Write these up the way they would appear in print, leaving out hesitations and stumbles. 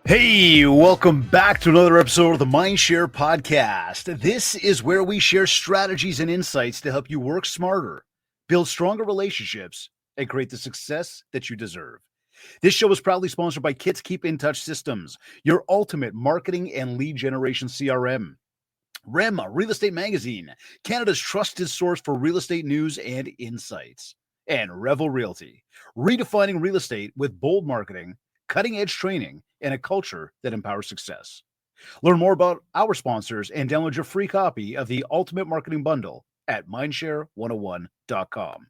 Hey, welcome back to another episode of the Mindshare Podcast. This is where we share strategies and insights to help you work smarter, build stronger relationships, and create the success that you deserve. This show is proudly sponsored by Kit's Keep in Touch Systems, your ultimate marketing and lead generation CRM. REM, Real Estate Magazine, Canada's trusted source for real estate news and insights. And Revel Realty, redefining real estate with bold marketing, cutting-edge training, and a culture that empowers success. Learn more about our sponsors and download your free copy of the Ultimate Marketing Bundle at mindshare101.com.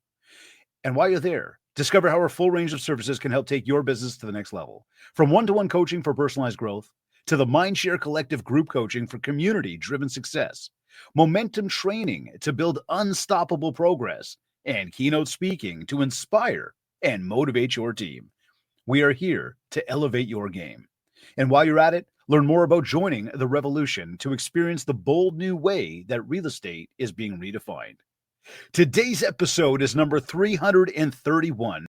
And while you're there, discover how our full range of services can help take your business to the next level. From one-to-one coaching for personalized growth, to the Mindshare Collective group coaching for community-driven success, momentum training to build unstoppable progress, and keynote speaking to inspire and motivate your team. We are here to elevate your game. And while you're at it, learn more about joining the revolution to experience the bold new way that real estate is being redefined. Today's episode is number 331,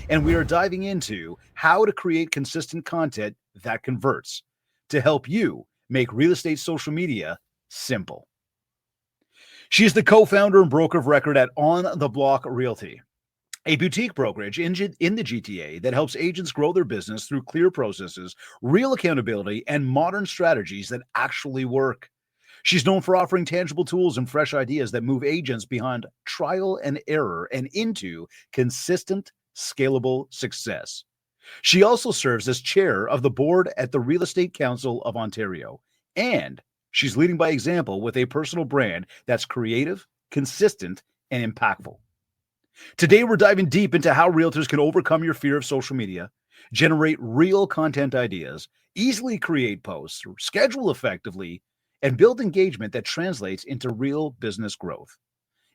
and we are diving into how to create consistent content that converts to help you make real estate social media simple. She's the co-founder and broker of record at On the Block Realty, a boutique brokerage in the GTA that helps agents grow their business through clear processes, real accountability, and modern strategies that actually work. She's known for offering tangible tools and fresh ideas that move agents beyond trial and error and into consistent, scalable success. She also serves as chair of the board at the Real Estate Council of Ontario, and she's leading by example with a personal brand that's creative, consistent, and impactful. Today, we're diving deep into how realtors can overcome your fear of social media, generate real content ideas, easily create posts, schedule effectively, and build engagement that translates into real business growth.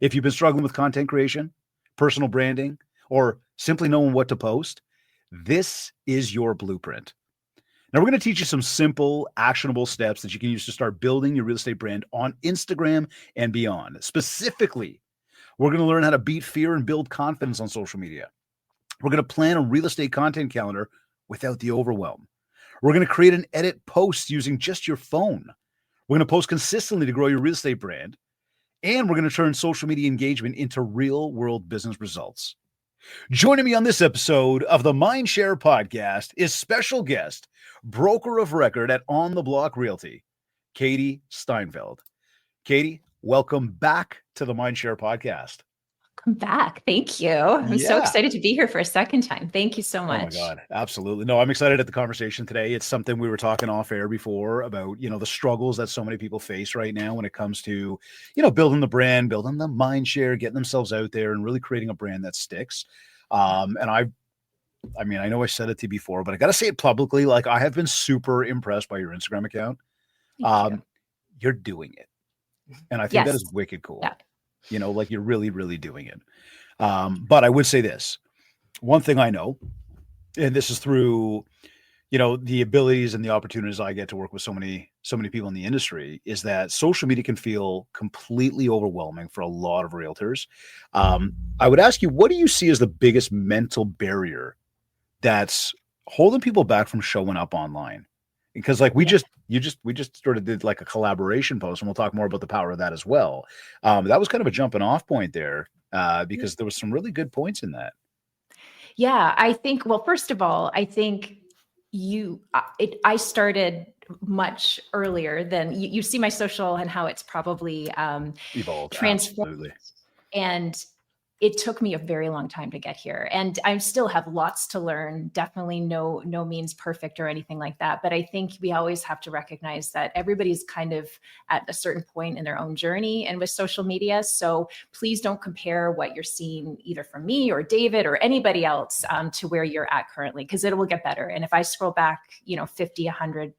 If you've been struggling with content creation, personal branding, or simply knowing what to post, this is your blueprint. Now, we're going to teach you some simple, actionable steps that you can use to start building your real estate brand on Instagram and beyond. Specifically, we're going to learn how to beat fear and build confidence on social media. We're going to plan a real estate content calendar without the overwhelm. We're going to create and edit posts using just your phone. We're going to post consistently to grow your real estate brand. And we're going to turn social media engagement into real world business results. Joining me on this episode of the Mindshare Podcast is special guest, broker of record at On the Block Realty, Katie Steinfeld. Katie, welcome back to the Mindshare Podcast. Come back. Thank you. I'm so excited to be here for a second time. Thank you so much. Oh my God. Absolutely. No, I'm excited at the conversation today. It's something we were talking off air before about, the struggles that so many people face right now when it comes to, building the brand, building the Mindshare, getting themselves out there and really creating a brand that sticks. And I know I said it to you before, but I got to say it publicly. Like, I have been super impressed by your Instagram account. You're doing it. And I think that is wicked cool. Yeah. You're really, really doing it. But I would say this, one thing I know, and this is through, the abilities and the opportunities I get to work with so many people in the industry, is that social media can feel completely overwhelming for a lot of realtors. I would ask you, what do you see as the biggest mental barrier that's holding people back from showing up online? Because we just sort of did like a collaboration post, and we'll talk more about the power of that as well. That was kind of a jumping off point there, because there was some really good points in that. Yeah, I think, well, first of all, I think I started much earlier than you see my social and how it's probably Evolved, transformed. absolutely. And it took me a very long time to get here, and I still have lots to learn. Definitely no means perfect or anything like that. But I think we always have to recognize that everybody's kind of at a certain point in their own journey and with social media. So please don't compare what you're seeing either from me or David or anybody else to where you're at currently, because it will get better. And if I scroll back, 50, 100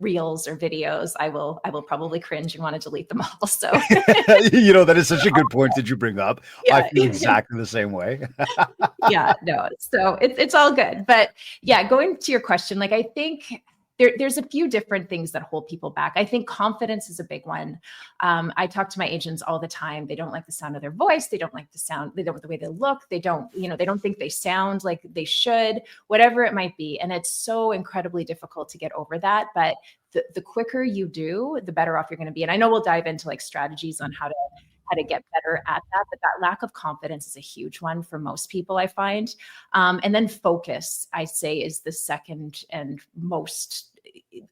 reels or videos, I will probably cringe and want to delete them all. So, that is such a good point that you bring up. Yeah. I feel exactly the same way. So it's all good. But yeah, going to your question, I think there's a few different things that hold people back. I think confidence is a big one. I talk to my agents all the time. They don't like the sound of their voice. They don't like the sound. They don't like the way they look. They don't, they don't think they sound like they should, whatever it might be. And it's so incredibly difficult to get over that. But the quicker you do, the better off you're going to be. And I know we'll dive into like strategies on how to get better at that. But that lack of confidence is a huge one for most people, I find. And then focus, I say, is the second and most,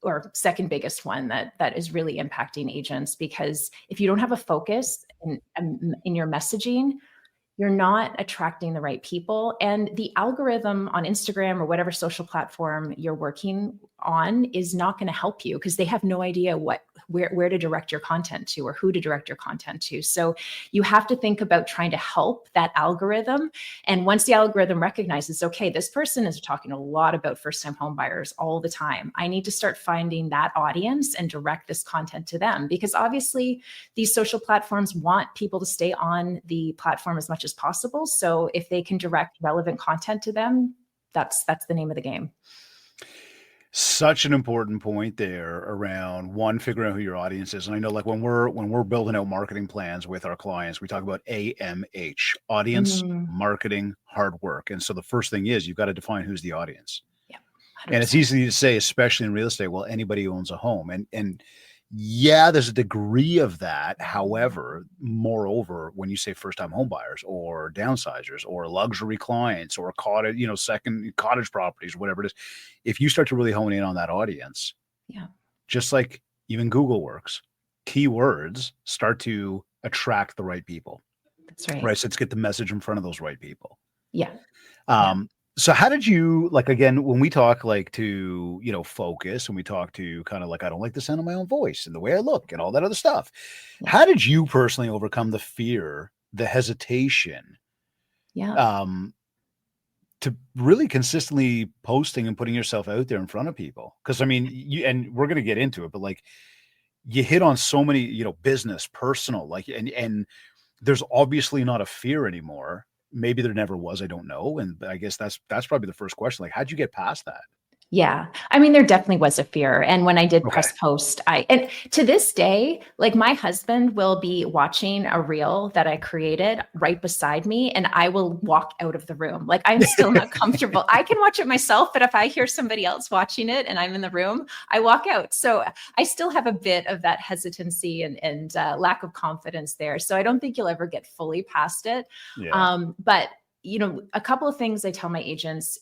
or second biggest one that is really impacting agents. Because if you don't have a focus in your messaging, you're not attracting the right people. And the algorithm on Instagram or whatever social platform you're working on is not going to help you, because they have no idea where to direct your content to or who to direct your content to. So you have to think about trying to help that algorithm. And once the algorithm recognizes, okay, this person is talking a lot about first-time home buyers all the time, I need to start finding that audience and direct this content to them, because obviously these social platforms want people to stay on the platform as much as possible. So if they can direct relevant content to them, that's the name of the game. Such an important point there around one, figuring out who your audience is. And I know, like, when we're building out marketing plans with our clients, we talk about AMH: audience, marketing, hard work. And so the first thing is you've got to define who's the audience. Yeah, 100%. And it's easy to say, especially in real estate, well, anybody who owns a home. And yeah, there's a degree of that. However, moreover, when you say first-time home buyers or downsizers or luxury clients or cottage, second cottage properties, whatever it is, if you start to really hone in on that audience, yeah, just like even Google works, keywords start to attract the right people. that's right. Right. So let's get the message in front of those right people. Yeah. So how did you, like, again, when we talk like to, focus, and we talk to kind of like, I don't like the sound of my own voice and the way I look and all that other stuff. Yeah. How did you personally overcome the fear, the hesitation, to really consistently posting and putting yourself out there in front of people? Because I mean, and we're going to get into it, but like, you hit on so many, business, personal, like, and there's obviously not a fear anymore. Maybe there never was. I don't know. And I guess that's probably the first question. Like, how'd you get past that? Yeah. I mean, there definitely was a fear. And when I did press post, and to this day, like, my husband will be watching a reel that I created right beside me, and I will walk out of the room. Like, I'm still not comfortable. I can watch it myself, but if I hear somebody else watching it and I'm in the room, I walk out. So I still have a bit of that hesitancy and lack of confidence there. So I don't think you'll ever get fully past it. Yeah. But a couple of things I tell my agents.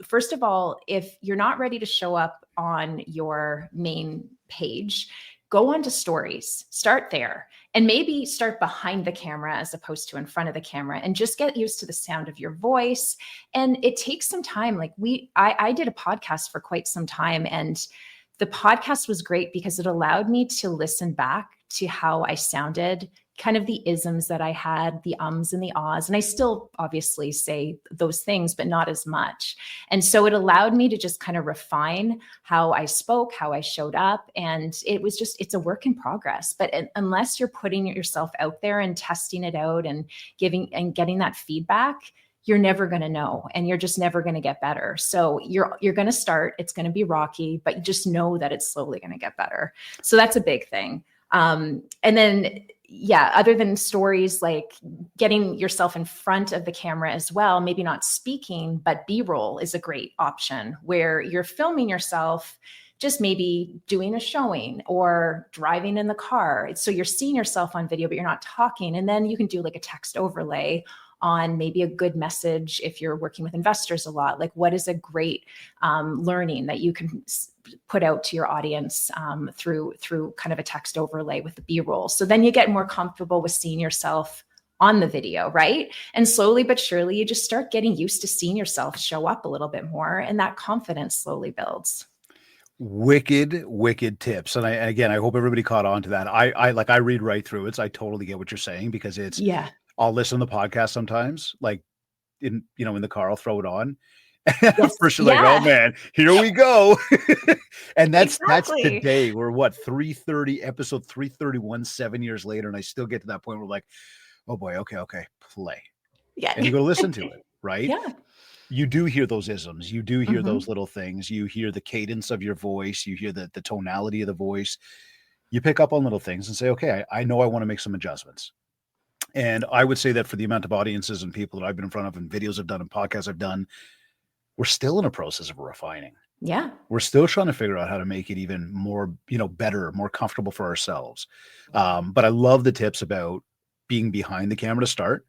First of all, if you're not ready to show up on your main page, go on to stories, start there, and maybe start behind the camera as opposed to in front of the camera, and just get used to the sound of your voice. And it takes some time. Like, I did a podcast for quite some time, and the podcast was great because it allowed me to listen back to how I sounded, kind of the isms that I had, the ums and the ahs. And I still obviously say those things, but not as much. And so it allowed me to just kind of refine how I spoke, how I showed up. And it's a work in progress. But unless you're putting yourself out there and testing it out and getting that feedback, you're never going to know, and you're just never going to get better. So you're going to start, it's going to be rocky, but just know that it's slowly going to get better. So that's a big thing. And then, other than stories, like getting yourself in front of the camera as well, maybe not speaking, but B-roll is a great option where you're filming yourself, just maybe doing a showing or driving in the car. So you're seeing yourself on video, but you're not talking. And then you can do like a text overlay on maybe a good message if you're working with investors a lot. Like, what is a great learning that you can put out to your audience through kind of a text overlay with the B-roll. So then you get more comfortable with seeing yourself on the video, right? And slowly but surely, you just start getting used to seeing yourself show up a little bit more, and that confidence slowly builds. Wicked tips. And I hope everybody caught on to that. I read right through it. So I totally get what you're saying, because I'll listen to the podcast sometimes, like in the car, I'll throw it on. Yes. First you're like, oh man, here we go. And that's Exactly. today. We're what, 330, episode 331, 7 years later. And I still get to that point where we're like, oh boy, okay, play. Yeah. And you go listen to it, right? Yeah. you do hear those isms. You do hear Mhm. those little things. You hear the cadence of your voice. You hear the tonality of the voice. You pick up on little things and say, okay, I know I want to make some adjustments. And I would say that for the amount of audiences and people that I've been in front of and videos I've done and podcasts I've done, we're still in a process of refining. Yeah. We're still trying to figure out how to make it even more, better, more comfortable for ourselves. But I love the tips about being behind the camera to start,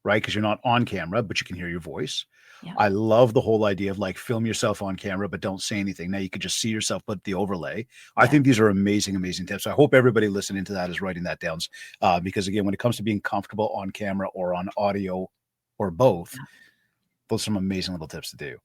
right? Because you're not on camera, but you can hear your voice. Yeah. I love the whole idea of like film yourself on camera, but don't say anything. Now you could just see yourself, put the overlay. I Yeah. think these are amazing, amazing tips. I hope everybody listening to that is writing that down. Because again, when it comes to being comfortable on camera or on audio or both, Yeah. those are some amazing little tips to do.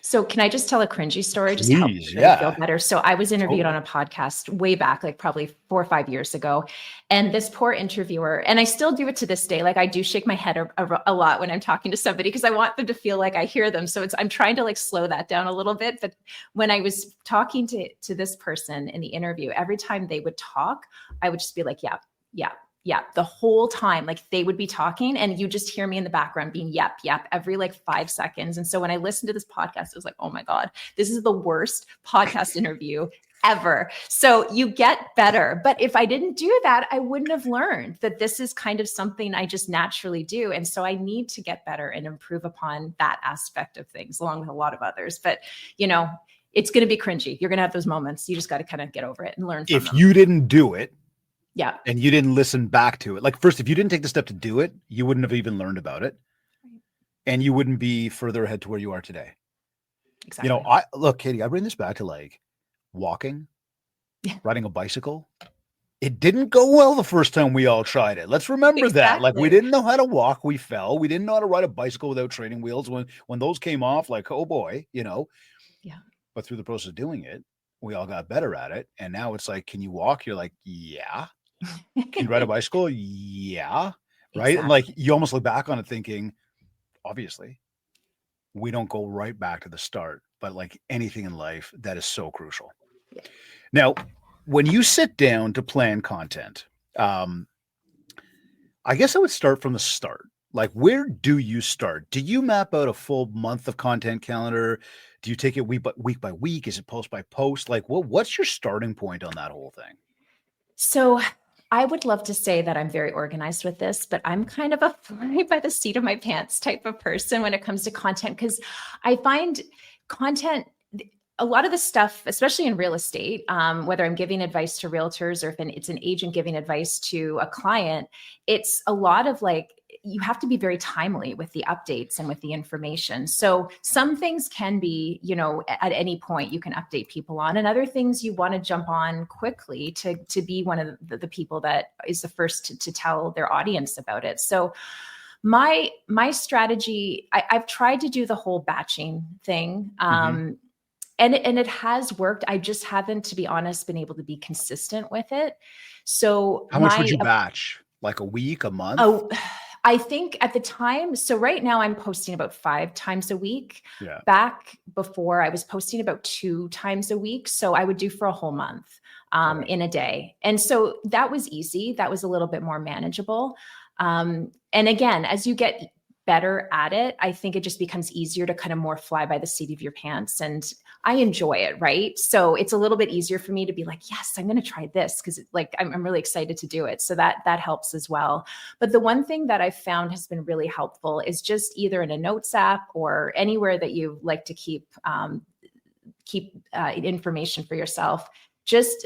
So can I just tell a cringy story just to help Please, everybody feel yeah. better? So I was interviewed on Totally. a podcast way back, like probably 4 or 5 years ago. And this poor interviewer, and I still do it to this day. Like I do shake my head a lot when I'm talking to somebody because I want them to feel like I hear them. So I'm trying to like slow that down a little bit. But when I was talking to this person in the interview, every time they would talk, I would just be like, yeah, yeah, yeah, the whole time. Like they would be talking and you just hear me in the background being yep, yep, every like 5 seconds. And so when I listened to this podcast, it was like, oh my God, this is the worst podcast interview ever. So you get better. But if I didn't do that, I wouldn't have learned that this is kind of something I just naturally do. And so I need to get better and improve upon that aspect of things along with a lot of others. But, it's going to be cringy. You're going to have those moments. You just got to kind of get over it and learn from If them. you didn't do it, Yeah. and you didn't listen back to it, like first, if you didn't take the step to do it, you wouldn't have even learned about it. Right. And you wouldn't be further ahead to where you are today. Exactly. Look, Katie, I bring this back to like walking, riding a bicycle. It didn't go well the first time we all tried it. Let's remember that. Like we Exactly. didn't know how to walk, we fell. We didn't know how to ride a bicycle without training wheels. When those came off, like, oh boy, Yeah. But through the process of doing it, we all got better at it. And now it's like, can you walk? You're like, yeah. Can you ride a bicycle? Yeah. Right. And like Exactly. you almost look back on it thinking, obviously, we don't go right back to the start, but like anything in life, that is so crucial. Yeah. Now, when you sit down to plan content, I guess I would start from the start. Like, where do you start? Do you map out a full month of content calendar? Do you take it week by week? Is it post by post? Like, what's your starting point on that whole thing? So I would love to say that I'm very organized with this, but I'm kind of a fly by the seat of my pants type of person when it comes to content because I find content. A lot of the stuff, especially in real estate, whether I'm giving advice to realtors or if it's an agent giving advice to a client, it's a lot of like, you have to be very timely with the updates and with the information. So some things can be, at any point you can update people on, and other things you want to jump on quickly to be one of the people that is the first to tell their audience about it. So my strategy, I've tried to do the whole batching thing. And it has worked. I just haven't, to be honest, been able to be consistent with it. So How much would you batch? Like a week, a month? Oh, I think at the time, so right now I'm posting about 5 times a week. Yeah. Back before I was posting about 2 times a week. So I would do for a whole month in a day. And so that was easy. That was a little bit more manageable. And again, as you get better at it, I think it just becomes easier to kind of more fly by the seat of your pants. And I enjoy it, right? So it's a little bit easier for me to be like, yes, I'm going to try this because like I'm really excited to do it. So that helps as well. But the one thing that I've found has been really helpful is just either in a notes app or anywhere that you like to keep information for yourself, just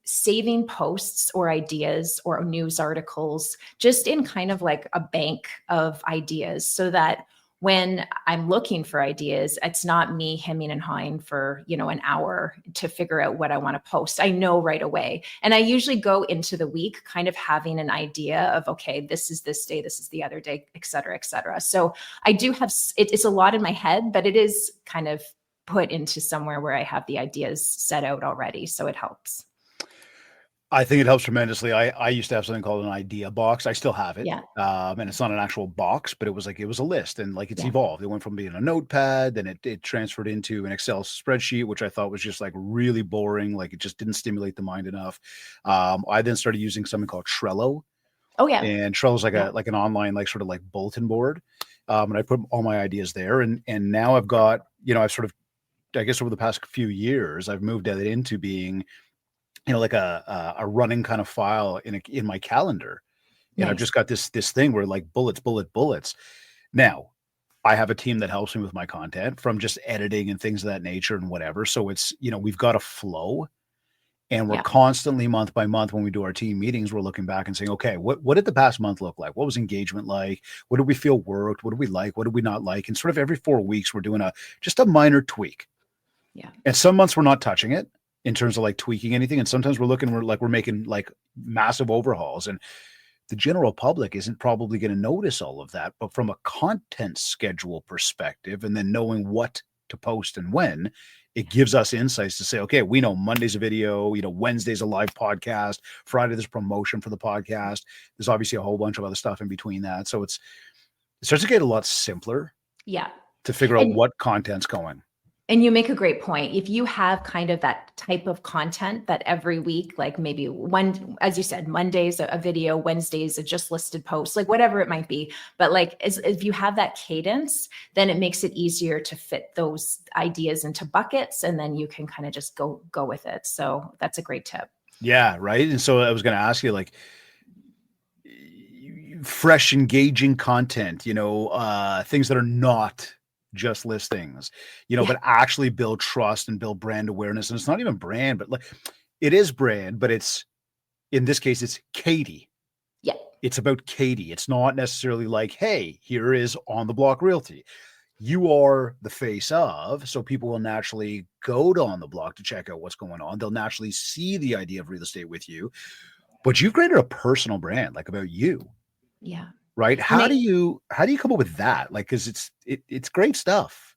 saving posts or ideas or news articles, just in kind of like a bank of ideas so that when I'm looking for ideas, it's not me hemming and hawing for, an hour to figure out what I want to post. I know right away. And I usually go into the week kind of having an idea of, okay, this is this day, this is the other day, et cetera, et cetera. So I do have, it's a lot in my head, but it is kind of put into somewhere where I have the ideas set out already. So it helps. I think it helps tremendously. I used to have something called an idea box. I still have it. Yeah. And it's not an actual box, but it was a list, and like it's Yeah. evolved. It went from being a notepad, then it transferred into an Excel spreadsheet, which I thought was just like really boring. Like it just didn't stimulate the mind enough. I then started using something called Trello. Oh yeah. And Trello's like Yeah. like an online, like sort of like bulletin board. And I put all my ideas there. And now I've got, I've sort of, I guess over the past few years, I've moved that into being, like a running kind of file in my calendar. And I've Nice. just got this thing where like bullets. Now, I have a team that helps me with my content from just editing and things of that nature and whatever. So it's, we've got a flow, and we're Yeah. constantly month by month when we do our team meetings, we're looking back and saying, okay, what did the past month look like? What was engagement like? What did we feel worked? What did we like? What did we not like? And sort of every 4 weeks, we're doing just a minor tweak. Yeah. And some months we're not touching it in terms of like tweaking anything. And sometimes we're making like massive overhauls. And the general public isn't probably going to notice all of that. But from a content schedule perspective, and then knowing what to post and when, it gives us insights to say, okay, we know Monday's a video, Wednesday's a live podcast, Friday there's promotion for the podcast. There's obviously a whole bunch of other stuff in between that. So it starts to get a lot simpler Yeah. to figure out And what content's going. And you make a great point. If you have kind of that type of content that every week, like maybe one, as you said, Monday's a video, Wednesday's a just listed post, like whatever it might be. But like, if you have that cadence, then it makes it easier to fit those ideas into buckets, and then you can kind of just go with it. So that's a great tip. Yeah, right. And so I was going to ask you, like, fresh, engaging content, things that are not just listings, Yeah. but actually build trust and build brand awareness. And it's not even brand, but like it is brand, but it's, in this case, it's Katie. Yeah. It's about Katie. It's not necessarily like, hey, here is On the Block Realty. You are the face of, so people will naturally go to On the Block to check out what's going on. They'll naturally see the idea of real estate with you, but you've created a personal brand, like about you. Yeah. Right? And How do you come up with that? Like, because it's great stuff.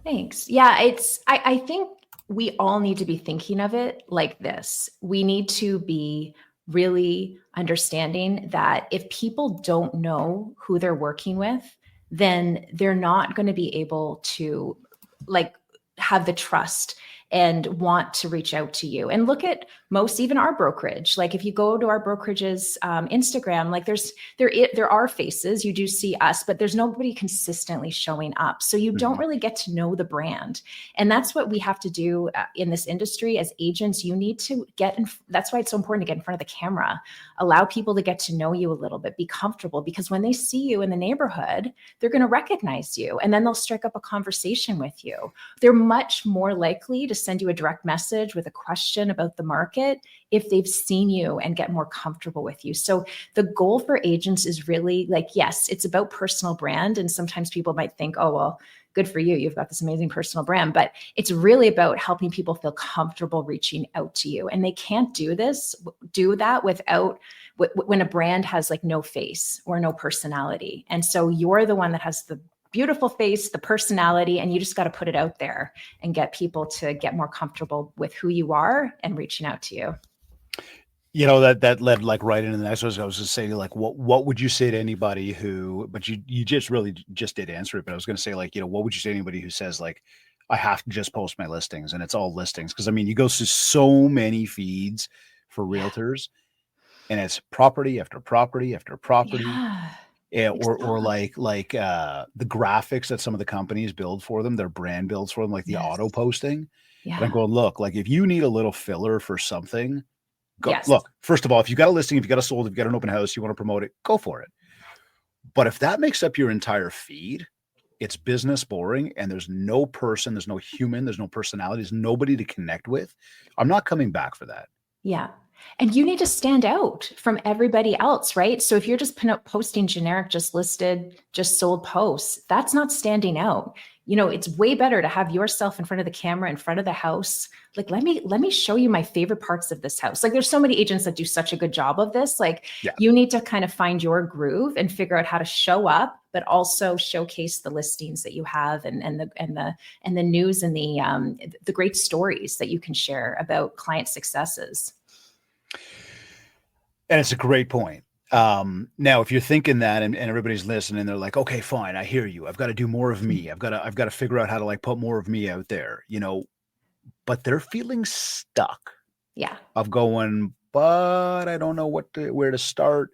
Thanks. Yeah, I think we all need to be thinking of it like this. We need to be really understanding that if people don't know who they're working with, then they're not going to be able to like have the trust and want to reach out to you. And look at most, even our brokerage. Like if you go to our brokerage's Instagram, like there are faces, you do see us, but there's nobody consistently showing up. So you don't really get to know the brand. And that's what we have to do in this industry as agents. You need to that's why it's so important to get in front of the camera, allow people to get to know you a little bit, be comfortable, because when they see you in the neighborhood, they're going to recognize you, and then they'll strike up a conversation with you. They're much more likely to send you a direct message with a question about the market if they've seen you and get more comfortable with you. So the goal for agents is really like, yes, it's about personal brand. And sometimes people might think, oh, well, good for you, you've got this amazing personal brand. But it's really about helping people feel comfortable reaching out to you. And they can't do that without when a brand has like no face or no personality. And so you're the one that has the beautiful face, the personality, and you just got to put it out there and get people to get more comfortable with who you are and reaching out to you. That led like right into the next one. I was just saying, like, what would you say to anybody who, but you just really just did answer it, but I was going to say, like, what would you say to anybody who says, like, I have to just post my listings and it's all listings? Because I mean, you go through so many feeds for realtors, and it's property after property after property. Yeah. Or like the graphics that some of the companies build for them, their brand builds for them, like the Yes. auto posting. And I'm Yeah. going, look, like if you need a little filler for something, go Yes. look. First of all, if you got a listing, if you got a sold, if you got an open house, you want to promote it, go for it. But if that makes up your entire feed, it's business boring, and there's no person, there's no human, there's no personality, there's nobody to connect with. I'm not coming back for that. Yeah. And you need to stand out from everybody else, right? So if you're just posting generic, just listed, just sold posts, that's not standing out. It's way better to have yourself in front of the camera, in front of the house. Like, let me show you my favorite parts of this house. Like, there's so many agents that do such a good job of this. Like, Yeah. you need to kind of find your groove and figure out how to show up, but also showcase the listings that you have and the news and the great stories that you can share about client successes. And it's a great point. Now, if you're thinking that and everybody's listening, they're like, okay, fine, I hear you. I've got to do more of me. I've got to figure out how to like put more of me out there, but they're feeling stuck Yeah. of going, but I don't know where to start.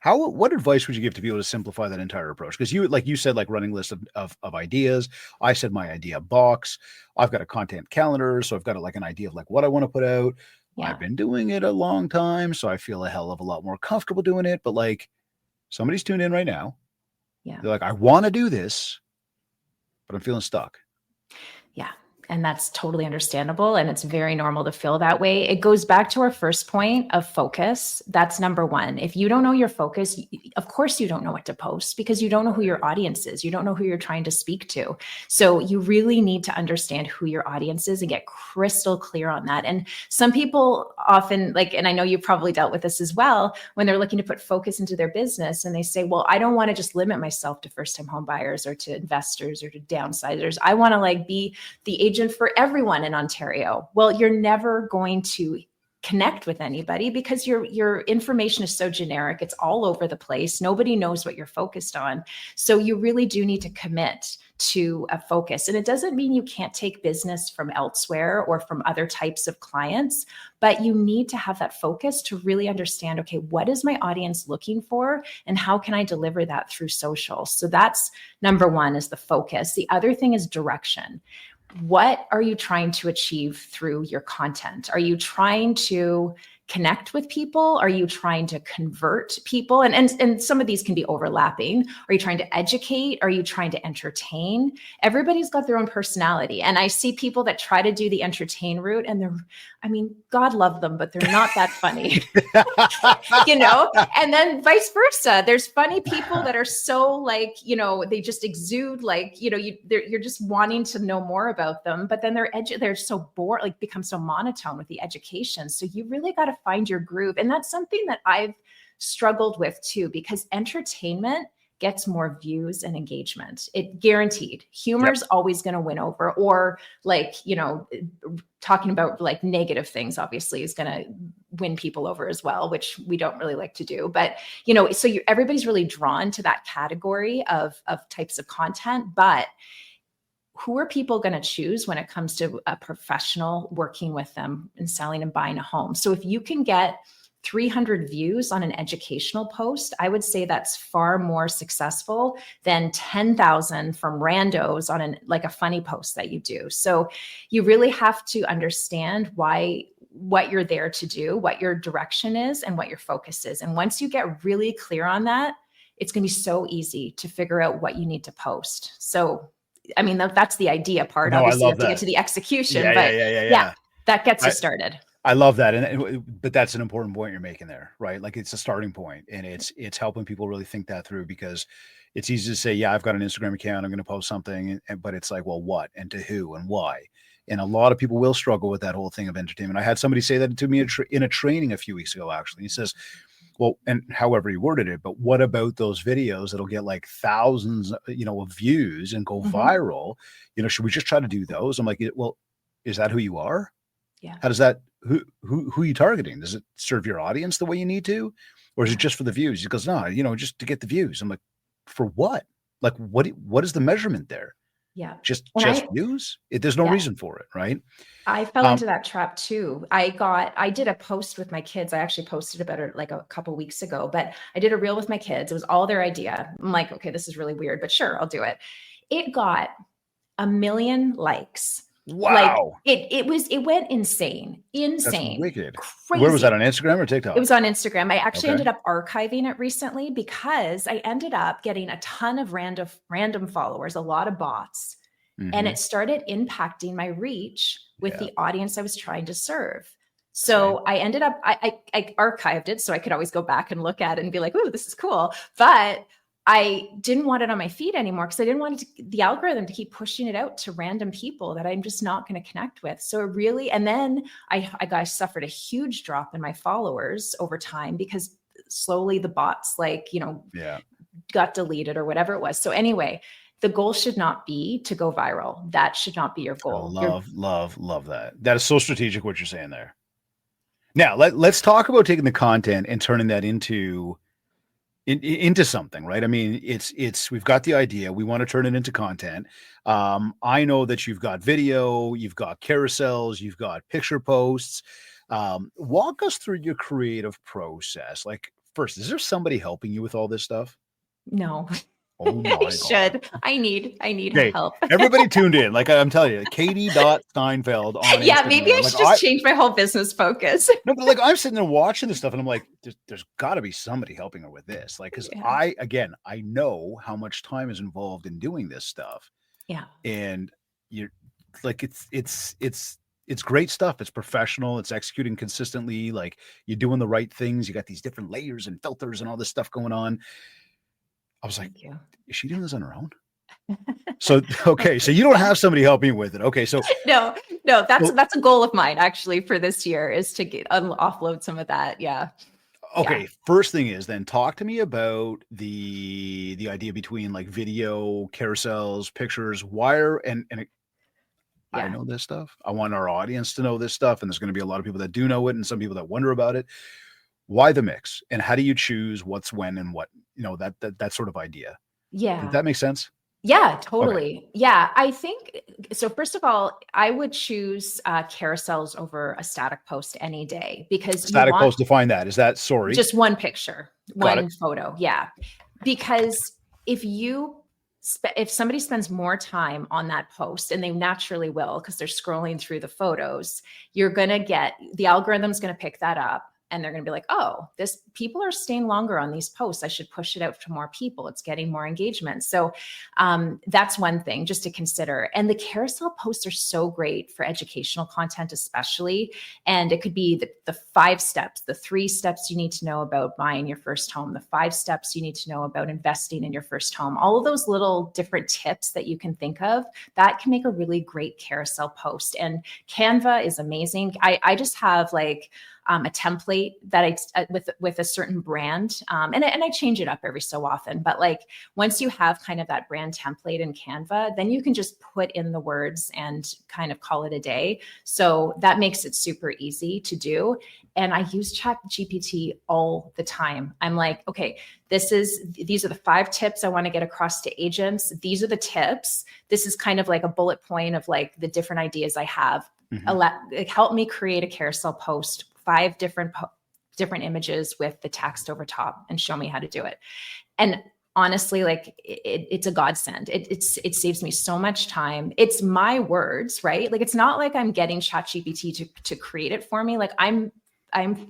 what advice would you give to people to simplify that entire approach? Because you said, like running lists of ideas. I said my idea box. I've got a content calendar, so I've got like an idea of like what I want to put out. I've Yeah. been doing it a long time, so I feel a hell of a lot more comfortable doing it. But like somebody's tuned in right now. Yeah. They're like, I want to do this, but I'm feeling stuck. Yeah. And that's totally understandable. And it's very normal to feel that way. It goes back to our first point of focus. That's number one. If you don't know your focus, of course, you don't know what to post because you don't know who your audience is. You don't know who you're trying to speak to. So you really need to understand who your audience is and get crystal clear on that. And some people often like, and I know you probably dealt with this as well, when they're looking to put focus into their business and they say, well, I don't want to just limit myself to first time home buyers or to investors or to downsizers. I want to like be the agent for everyone in Ontario. Well, you're never going to connect with anybody because your information is so generic. It's all over the place. Nobody knows what you're focused on. So you really do need to commit to a focus. And it doesn't mean you can't take business from elsewhere or from other types of clients, but you need to have that focus to really understand, okay, what is my audience looking for and how can I deliver that through social? So that's number one, is the focus. The other thing is direction. What are you trying to achieve through your content? Are you trying to connect with people? Are you trying to convert people? And some of these can be overlapping. Are you trying to educate? Are you trying to entertain? Everybody's got their own personality. And I see people that try to do the entertain route and God love them, but they're not that funny. And then vice versa. There's funny people that are so like, they just exude like, you're just wanting to know more about them, but then they're so bored, like become so monotone with the education. So you really got to find your groove. And that's something that I've struggled with too, because entertainment gets more views and engagement. It guaranteed. Humor's Yep. always going to win over, or like, talking about like negative things obviously is going to win people over as well, which we don't really like to do. But, so everybody's really drawn to that category of types of content, but who are people going to choose when it comes to a professional working with them and selling and buying a home? So if you can get 300 views on an educational post, I would say that's far more successful than 10,000 from randos on like a funny post that you do. So you really have to understand what you're there to do, what your direction is, and what your focus is. And once you get really clear on that, it's going to be so easy to figure out what you need to post. So that's the idea part. No, I Obviously, you love have to get that. to the execution, Yeah, yeah, but yeah, yeah, yeah, yeah. that gets you I, started. I love that, but that's an important point you're making there, right? Like it's a starting point, and it's helping people really think that through, because it's easy to say, yeah, I've got an Instagram account, I'm going to post something, but it's like, well, what and to who and why? And a lot of people will struggle with that whole thing of entertainment. I had somebody say that to me in a training a few weeks ago, actually. He says, well, and however he worded it, but what about those videos that'll get like thousands, of views and go viral? Should we just try to do those? I'm like, well, is that who you are? Yeah. How does that, who are you targeting? Does it serve your audience the way you need to? Or is it just for the views? He goes, no, just to get the views. I'm like, for what? Like, what is the measurement there? Yeah. Just And views? There's no yeah, reason for it, right? I fell into that trap too. I did a post with my kids. I actually posted about it like a couple weeks ago, but I did a reel with my kids. It was all their idea. I'm like, okay, this is really weird, but sure, I'll do it. It got 1 million likes. Like Wow. it went insane, That's insane, wicked. Where was crazy. that, on Instagram or It TikTok? was on Instagram. I actually Okay. ended up archiving it recently because I ended up getting a ton of random followers, a lot of bots. And Mm-hmm. it started impacting my reach with Yeah. the audience I was trying to serve. Same. So I ended up, I archived it so I could always go back and look at it and be like, "Ooh, this is cool." But I didn't want it on my feed anymore because I didn't want the algorithm to keep pushing it out to random people that I'm just not going to connect with. So it really, and then I suffered a huge drop in my followers over time because slowly the bots Yeah. got deleted or whatever it was. So anyway, the goal should not be to go viral. That should not be your I goal. love, love, love that. That is so strategic what you're saying there. Now let's talk about taking the content and turning that into something, right? I mean, we've got the idea, we want to turn it into content. I know that you've got video, you've got carousels, you've got picture posts. Walk us through your creative process. Like first, is there somebody helping you with all this stuff? No, Oh I my God. should. I need Okay. help. Everybody tuned in. Like I'm telling you, Katie.Steinfeld on Yeah, maybe I Instagram. Like should just change my whole business focus. no, but like I'm sitting there watching this stuff and I'm like, there's got to be somebody helping her with this. Like, because Yeah. I know how much time is involved in doing this stuff. Yeah. And you're like, it's great stuff. It's professional. It's executing consistently. Like you're doing the right things. You got these different layers and filters and all this stuff going on. I was like, Thank you. is she doing this on her own? So, okay. So you don't have somebody helping you with it. Okay. So no, that's a goal of mine actually for this year is to offload some of that. Yeah. okay, Yeah. first thing is then talk to me about the idea between like video, carousels, pictures, wire, and I Yeah. know this stuff. I want our audience to know this stuff, and there's going to be a lot of people that do know it, and some people that wonder about it. Why the mix, and how do you choose what's when and what that sort of idea? Does Yeah. that make sense? Yeah, Okay, totally. Yeah, I think so. First of all, I would choose carousels over a static post any day because you static want post. Define that. Is that sorry? just one picture, Got it. one photo. Yeah. Because if somebody spends more time on that post, and they naturally will because they're scrolling through the photos, you're going to get the algorithm's going to pick that up, and they're going to be like, oh, this people are staying longer on these posts. I should push it out to more people. It's getting more engagement. So that's one thing just to consider. And the carousel posts are so great for educational content, especially. And it could be the 5 steps, the 3 steps you need to know about buying your first home, the 5 steps you need to know about investing in your first home, all of those little different tips that you can think of that can make a really great carousel post. And Canva is amazing. I just have like a template that I with a certain brand, and I change it up every so often. But like once you have kind of that brand template in Canva, then you can just put in the words and kind of call it a day. So that makes it super easy to do. And I use Chat GPT all the time. I'm like, okay, these are the 5 tips I want to get across to agents. These are the tips. This is kind of like a bullet point of like the different ideas I have. Help me create a carousel post, 5 different images with the text over top, and show me how to do it. And honestly, like it's a godsend. It saves me so much time. It's my words, right? Like it's not like I'm getting ChatGPT to create it for me. Like I'm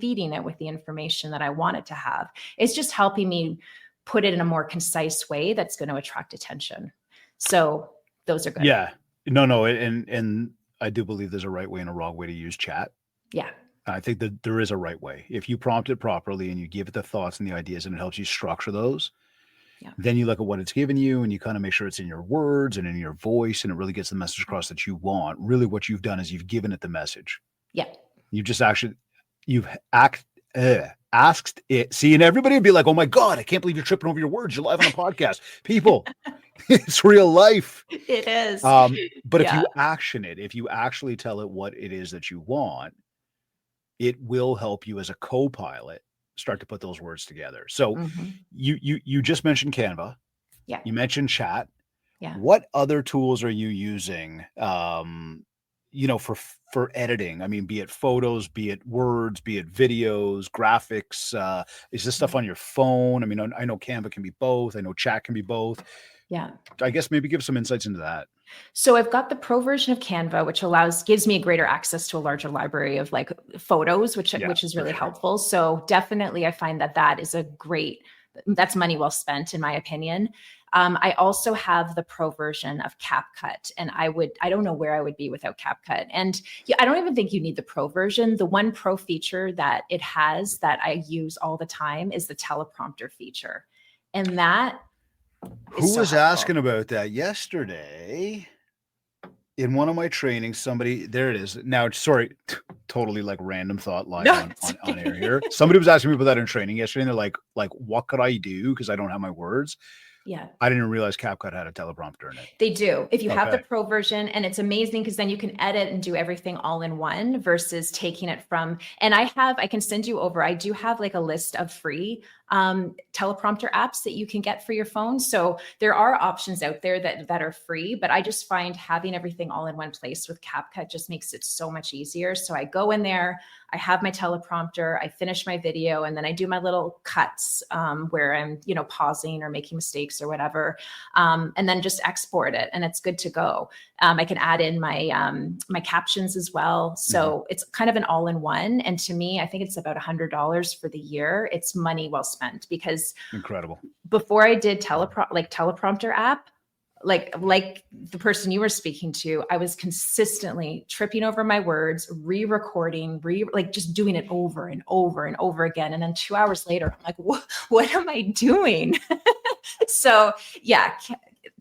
feeding it with the information that I want it to have. It's just helping me put it in a more concise way that's going to attract attention. So those are good. Yeah. No, and I do believe there's a right way and a wrong way to use chat. Yeah. I think that there is a right way. If you prompt it properly and you give it the thoughts and the ideas and it helps you structure those, then you look at what it's given you and you kind of make sure it's in your words and in your voice and it really gets the message across that you want. Really what you've done is you've given it the message. Yeah. You've just actually, you've asked it. See, and everybody would be like, oh my God, I can't believe you're tripping over your words. You're live on a podcast. People, it's real life. It is. But if you action it, if you actually tell it what it is that you want, it will help you as a co-pilot start to put those words together. So you just mentioned Canva. Yeah. You mentioned chat. Yeah. What other tools are you using for editing? I mean, be it photos, be it words, be it videos, graphics. Is this stuff on your phone? I mean, I know Canva can be both. I know chat can be both. Yeah. I guess maybe give some insights into that. So I've got the pro version of Canva, which gives me greater access to a larger library of like photos, which is really helpful. So definitely I find that is that's money well spent in my opinion. I also have the pro version of CapCut, and I don't know where I would be without CapCut. And I don't even think you need the pro version. The one pro feature that it has that I use all the time is the teleprompter feature. And that Who was asking about that yesterday? In one of my trainings, somebody, there it is. Now, sorry, totally like random thought live on air here. Somebody was asking me about that in training yesterday, and they're like, what could I do? Because I don't have my words. Yeah. I didn't realize CapCut had a teleprompter in it. They do. If you have the pro version, and it's amazing because then you can edit and do everything all in one versus taking it from, and I can send you over. I do have like a list of free teleprompter apps that you can get for your phone. So there are options out there that are free, but I just find having everything all in one place with CapCut just makes it so much easier. So I go in there, I have my teleprompter, I finish my video, and then I do my little cuts where I'm, pausing or making mistakes or whatever, and then just export it, and it's good to go. I can add in my captions as well. So it's kind of an all-in-one. And to me, I think it's about $100 for the year. It's money well spent, because Incredible. before I did teleprompter app, like the person you were speaking to, I was consistently tripping over my words, re-recording, just doing it over and over and over again. And then 2 hours later, I'm like, what am I doing? So yeah,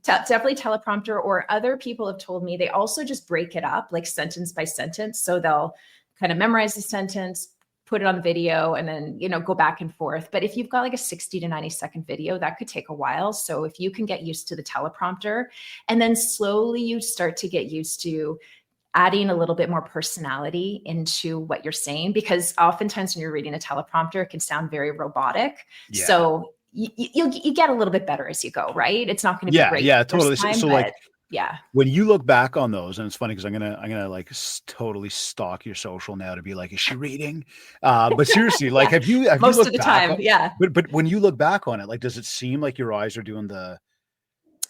definitely teleprompter. Or other people have told me they also just break it up like sentence by sentence. So they'll kind of memorize the sentence, put it on video, and then, go back and forth. But if you've got like a 60 to 90 second video, that could take a while. So if you can get used to the teleprompter, and then slowly you start to get used to adding a little bit more personality into what you're saying, because oftentimes when you're reading a teleprompter, it can sound very robotic. Yeah. So you get a little bit better as you go, right? It's not going to be great. Yeah, totally. Time, so but like, yeah. when you look back on those, and it's funny because I'm gonna like totally stalk your social now to be like, is she reading? But seriously, like, have you Most looked of the back time, yeah. But when you look back on it, like, does it seem like your eyes are doing the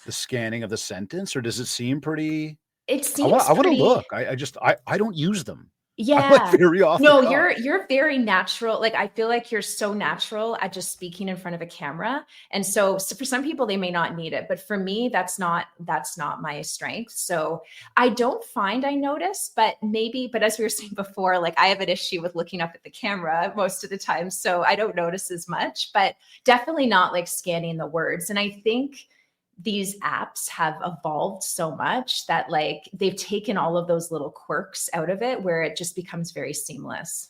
scanning of the sentence, or does it seem pretty? It I seems want to pretty. look. I don't use them. I'm like Yeah. very off. No, the cuff. you're very natural. Like, I feel like you're so natural at just speaking in front of a camera. And so for some people, they may not need it, but for me, that's not my strength. So I don't find I notice, but as we were saying before, like, I have an issue with looking up at the camera most of the time. So I don't notice as much, but definitely not like scanning the words. And I think these apps have evolved so much that like they've taken all of those little quirks out of it, where it just becomes very seamless.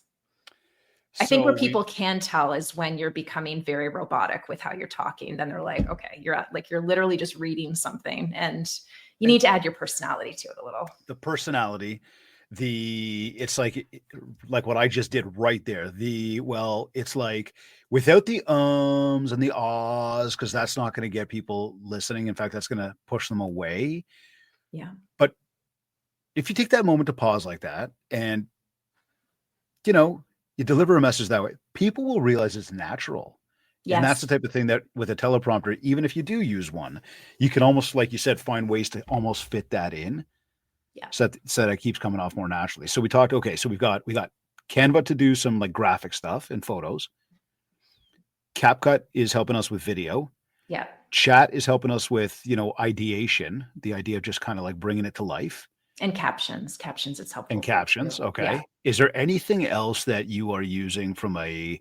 I think where people can tell is when you're becoming very robotic with how you're talking. Then they're like, okay, you're literally just reading something, and you need to add your personality to it a little. The personality, it's like what I just did right there. It's like without the ums and the ahs, because that's not going to get people listening. In fact, that's going to push them away. Yeah. But if you take that moment to pause like that, and you deliver a message that way, people will realize it's natural. Yes. And that's the type of thing that with a teleprompter, even if you do use one, you can almost, like you said, find ways to almost fit that in. Yeah. So that it keeps coming off more naturally. So we talked, okay, so we got Canva to do some like graphic stuff and photos. CapCut is helping us with video. Yeah. Chat is helping us with, ideation, the idea of just kind of like bringing it to life. And captions, it's helpful. And captions, okay. Yeah. Is there anything else that you are using from I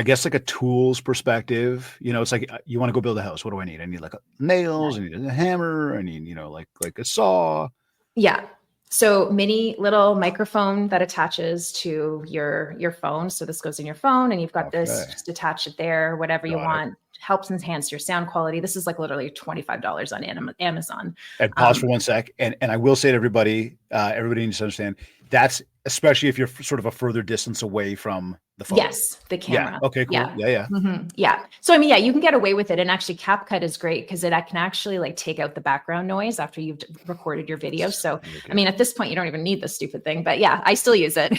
guess like a tools perspective? It's like, you want to go build a house. What do I need? I need like nails. I need a hammer. I need, like a saw. Yeah. So mini little microphone that attaches to your phone. So this goes in your phone, and you've got this, just attach it there, whatever you want. Helps enhance your sound quality. This is like literally $25 on Amazon. And pause for 1 sec. And I will say to everybody needs to understand that's especially if you're sort of a further distance away from the phone. Yes, the camera. Yeah. Okay, cool. Yeah. Mm-hmm. Yeah. So you can get away with it. And actually CapCut is great because it can actually like take out the background noise after you've recorded your video. So at this point you don't even need the stupid thing, but yeah, I still use it.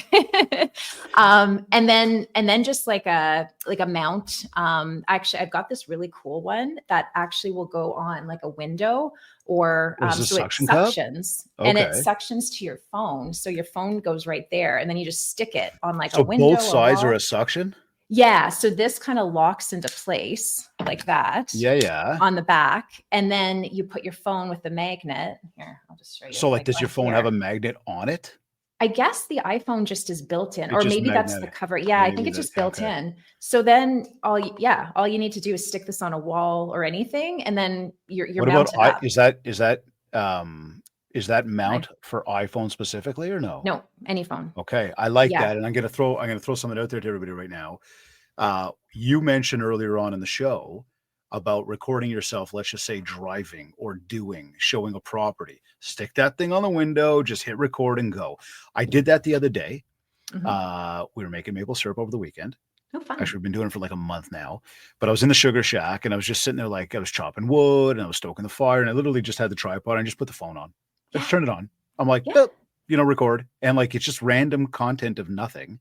And then just like a mount. Actually, I've got this really cool one that actually will go on like a window, or so it suctions, and it suctions to your phone. So your phone goes right there, and then you just stick it on like a window. So both sides are a suction? Yeah. So this kind of locks into place like that. Yeah. On the back. And then you put your phone with the magnet. Here, I'll just show you. So like, does your phone have a magnet on it? I guess the iPhone just is built in, or maybe that's the cover. Yeah, I think it's just built in. So then all you need to do is stick this on a wall or anything, and then you're mounted up. Is that mount for iPhone specifically or no? No, any phone. Okay, I like that, and I'm gonna throw something out there to everybody right now. You mentioned earlier on in the show about recording yourself, let's just say driving or showing a property. Stick that thing on the window, just hit record and go. I did that the other day. Mm-hmm. We were making maple syrup over the weekend. Oh, fun. Actually, we've been doing it for like a month now. But I was in the sugar shack, and I was just sitting there like I was chopping wood and I was stoking the fire, and I literally just had the tripod and I just put the phone on. I just turned it on. I'm like, record, and like it's just random content of nothing.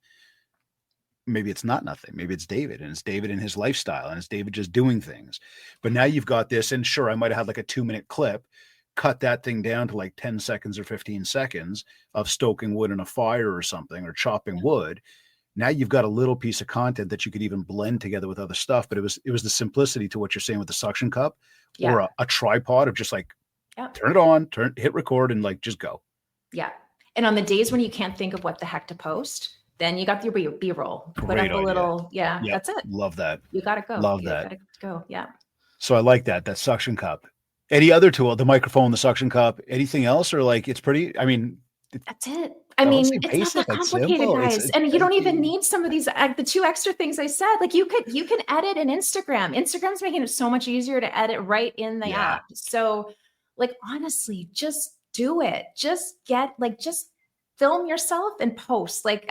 Maybe it's not nothing. Maybe it's David, and it's David and his lifestyle, and it's David just doing things. But now you've got this, and sure, I might have had like a 2-minute clip, cut that thing down to like 10 seconds or 15 seconds of stoking wood in a fire or something, or chopping wood. Now you've got a little piece of content that you could even blend together with other stuff. But it was the simplicity to what you're saying with the suction cup, or a tripod of just like turn it on, hit record, and like just go. Yeah. And on the days when you can't think of what the heck to post, then you got your B-roll. Put up a little, that's it. Love that. You got to go. Love that. Gotta go. Yeah. So I like that suction cup. Any other tool, the microphone, the suction cup, anything else, or like it's pretty, I mean. That's it. I mean, it's not that complicated, guys. And you don't even need some of these, the 2 extra things I said. Like you can edit in Instagram. Instagram's making it so much easier to edit right in the app. So like, honestly, just do it. Just film yourself and post. Like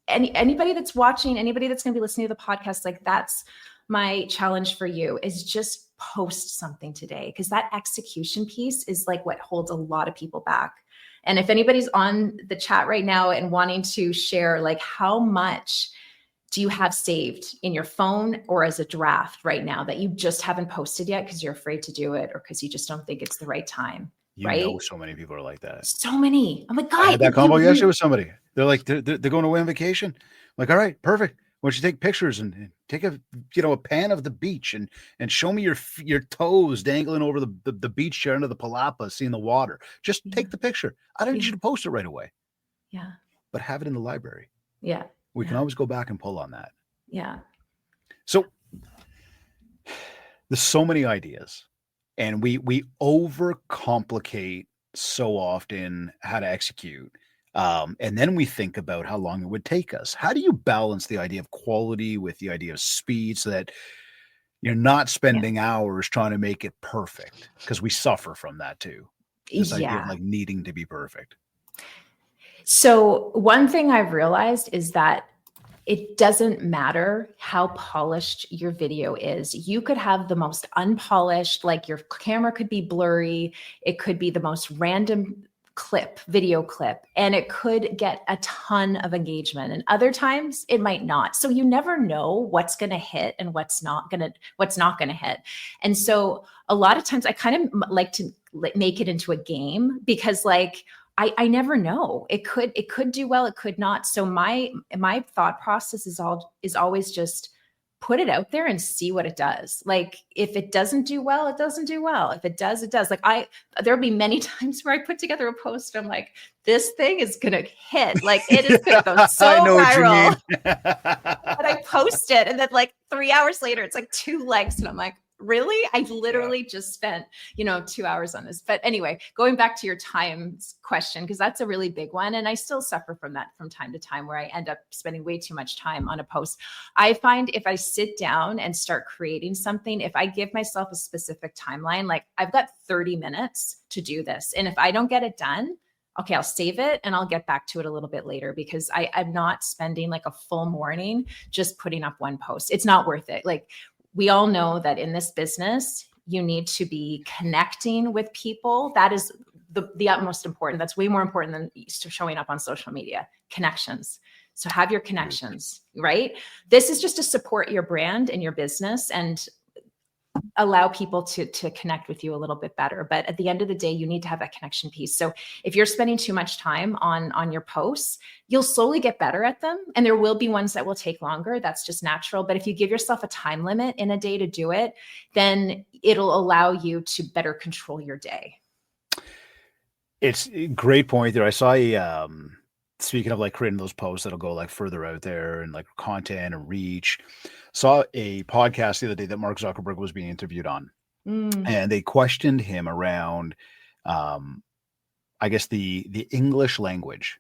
anybody that's watching, anybody that's going to be listening to the podcast, like that's my challenge for you, is just post something today. Because that execution piece is like what holds a lot of people back. And if anybody's on the chat right now and wanting to share, like, how much do you have saved in your phone or as a draft right now that you just haven't posted yet because you're afraid to do it or because you just don't think it's the right time? So many people are like that. So many. I'm like, God, I had that combo yesterday with somebody. They're like, they're going away on vacation. I'm like, all right, perfect. Why don't you take pictures and take a pan of the beach and show me your toes dangling over the beach chair under the palapa, seeing the water. Just take the picture. I don't need you to post it right away. Yeah. But have it in the library. Yeah. We can always go back and pull on that. Yeah. So there's so many ideas, and we overcomplicate so often how to execute. And then we think about how long it would take us. How do you balance the idea of quality with the idea of speed so that you're not spending hours trying to make it perfect? Because we suffer from that too. This idea of like needing to be perfect. So one thing I've realized is that it doesn't matter how polished your video is. You could have the most unpolished, like your camera could be blurry. It could be the most random video clip, and it could get a ton of engagement, and other times it might not. So you never know what's going to hit and what's not going to hit. And so a lot of times I kind of like to make it into a game, because like I never know. It could do well, it could not. So my thought process is always just put it out there and see what it does. Like if it doesn't do well, it doesn't do well. If it does, it does. Like there'll be many times where I put together a post and I'm like, this thing is going to hit. Like it is going to go so viral. But I post it, and then like 3 hours later, it's like 2 likes. And I'm like, really? I literally just spent, 2 hours on this. But anyway, going back to your time question, because that's a really big one. And I still suffer from that from time to time, where I end up spending way too much time on a post. I find if I sit down and start creating something, if I give myself a specific timeline, like I've got 30 minutes to do this. And if I don't get it done, okay, I'll save it and I'll get back to it a little bit later, because I'm not spending like a full morning just putting up one post. It's not worth it. Like, we all know that in this business, you need to be connecting with people. That is the utmost important. That's way more important than showing up on social media. Connections. So have your connections, right? This is just to support your brand and your business and allow people to connect with you a little bit better. But at the end of the day, you need to have that connection piece. So if you're spending too much time on your posts, you'll slowly get better at them. And there will be ones that will take longer. That's just natural. But if you give yourself a time limit in a day to do it, then it'll allow you to better control your day. It's a great point there. I saw speaking of like creating those posts that'll go like further out there and like content and reach, saw a podcast the other day that Mark Zuckerberg was being interviewed on, and they questioned him around, I guess the English language,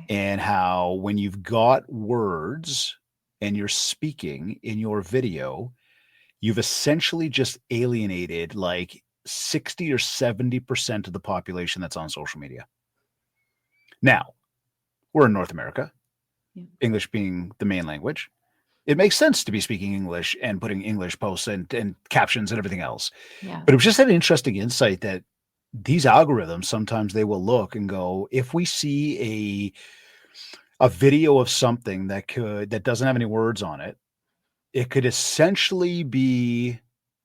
and how when you've got words and you're speaking in your video, you've essentially just alienated like 60 or 70% of the population that's on social media. Now, we're in North America, English being the main language. It makes sense to be speaking English and putting English posts and captions and everything else. Yeah. But it was just an interesting insight that these algorithms, sometimes they will look and go, if we see a video of something that doesn't have any words on it, it could essentially be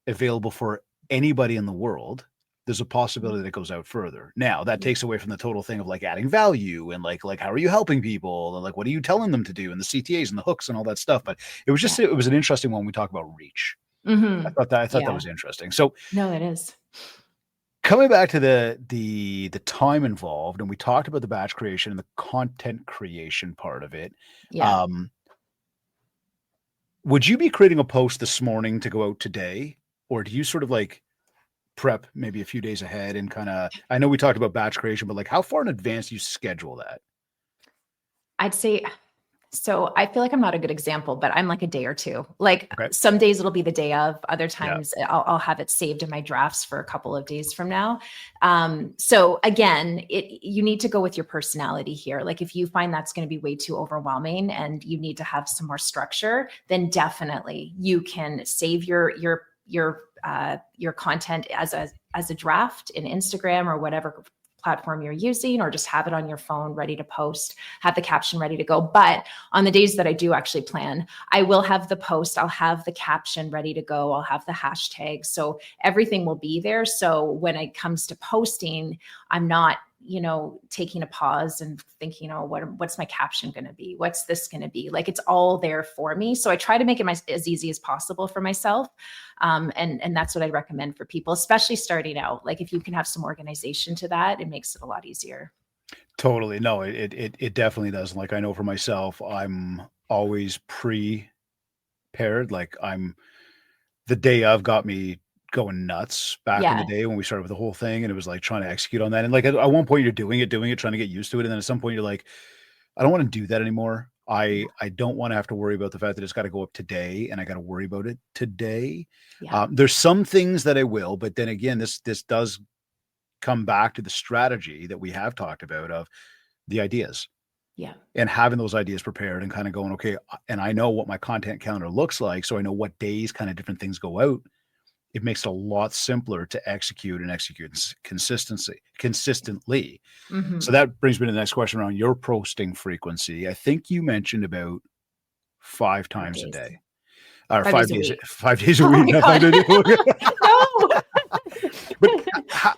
available for anybody in the world. There's a possibility that it goes out further. Now, that Yeah. takes away from the total thing of like adding value and like how are you helping people and like what are you telling them to do and the CTAs and the hooks and all that stuff. But Yeah. it was an interesting one. We talk about reach. Hmm. I thought that Yeah. was interesting. So No, it is. coming back to the time involved, and we talked about the batch creation and the content creation part of it. Yeah. Um, would you be creating a post this morning to go out today, or do you sort of like prep maybe a few days ahead and kind of? I know we talked about batch creation, but like how far in advance do you schedule that? I'd say, so I feel like I'm not a good example, but I'm like a day or two. Like Okay. some days it'll be the day of, other Yeah. times I'll have it saved in my drafts for a couple of days from now. So again, you need to go with your personality here. Like if you find that's going to be way too overwhelming and you need to have some more structure, then definitely you can save your content as a draft in Instagram or whatever platform you're using, or just have it on your phone ready to post, have the caption ready to go. But on the days that I do actually plan, I will have the post, I'll have the caption ready to go, I'll have the hashtag. So everything will be there. So when it comes to posting, I'm not, taking a pause and thinking, oh, what's my caption going to be? What's this going to be? Like it's all there for me. So I try to make it as easy as possible for myself. And that's what I recommend for people, especially starting out. Like if you can have some organization to that, it makes it a lot easier. Totally. No, it definitely does. Like I know for myself, I'm always prepared. Like I'm the day of got me going nuts back in the Yeah. day when we started with the whole thing, and it was like trying to execute on that. And like at one point you're doing it, trying to get used to it, and then at some point you're like, I don't want to do that anymore. Yeah. I don't want to have to worry about the fact that it's got to go up today, and I got to worry about it today. Yeah. There's some things that I will, but then again, this does come back to the strategy that we have talked about of the ideas Yeah. and having those ideas prepared and kind of going, okay, and I know what my content calendar looks like, so I know what days kind of different things go out. It makes it a lot simpler to execute consistently. So Hmm. that brings me to the next question around your posting frequency. I think you mentioned about five 5 times a days. day or 5 days a week. 5 days a Oh week. my Not God. 5 days a week. No. But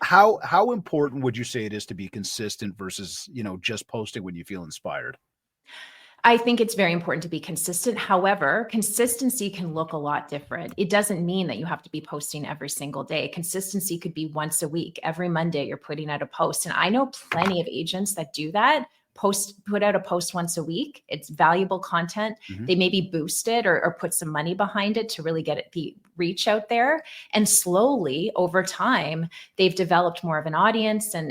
how important would you say it is to be consistent versus, just posting when you feel inspired? I think it's very important to be consistent. However, consistency can look a lot different. It doesn't mean that you have to be posting every single day. Consistency could be once a week. Every Monday, you're putting out a post. And I know plenty of agents that do that. Put out a post once a week. It's valuable content. Mhm. They maybe boost it or put some money behind it to really get it the reach out there. And slowly over time, they've developed more of an audience and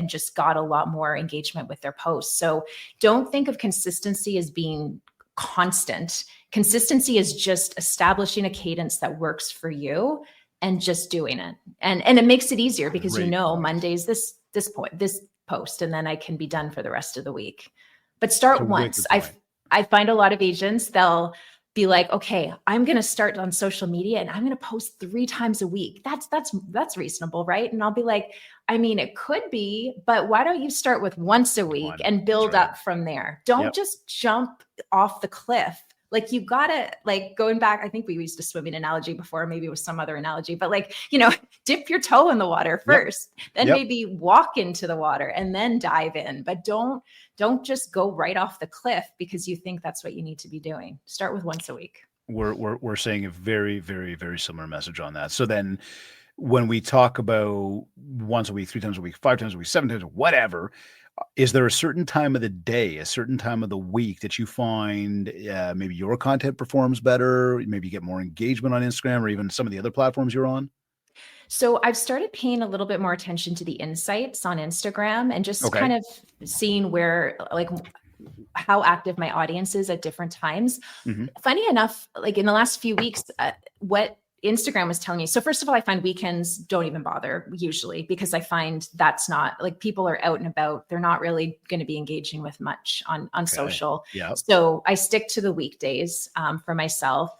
just got a lot more engagement with their posts. So don't think of consistency as being constant. Consistency is just establishing a cadence that works for you and just doing it. And it makes it easier because Great point. Monday's this post, and then I can be done for the rest of the week. But It's a start once. wicked point. I find a lot of agents, they'll be like, okay, I'm going to start on social media and I'm going to post 3 times a week. That's reasonable, right? And I'll be like, I mean, it could be, but why don't you start with once a week One. and That's build right. up from there? Don't Yep. just jump off the cliff. Like you gotta, like, going back, I think we used a swimming analogy before, maybe it was some other analogy, but like, dip your toe in the water Yep. first, then Yep. maybe walk into the water and then dive in. But don't just go right off the cliff because you think that's what you need to be doing. Start with once a week. We're saying a very, very, very similar message on that. So then when we talk about once a week, 3 times a week, 5 times a week, 7 times, whatever, is there a certain time of the day, a certain time of the week that you find maybe your content performs better, maybe you get more engagement on Instagram or even some of the other platforms you're on? So I've started paying a little bit more attention to the insights on Instagram and just Okay. kind of seeing where, like, how active my audience is at different times. Hmm. Funny enough, like in the last few weeks, what Instagram was telling me. So first of all, I find weekends don't even bother usually, because I find that's not like, people are out and about. They're not really going to be engaging with much on Okay. social. Yeah. So I stick to the weekdays for myself.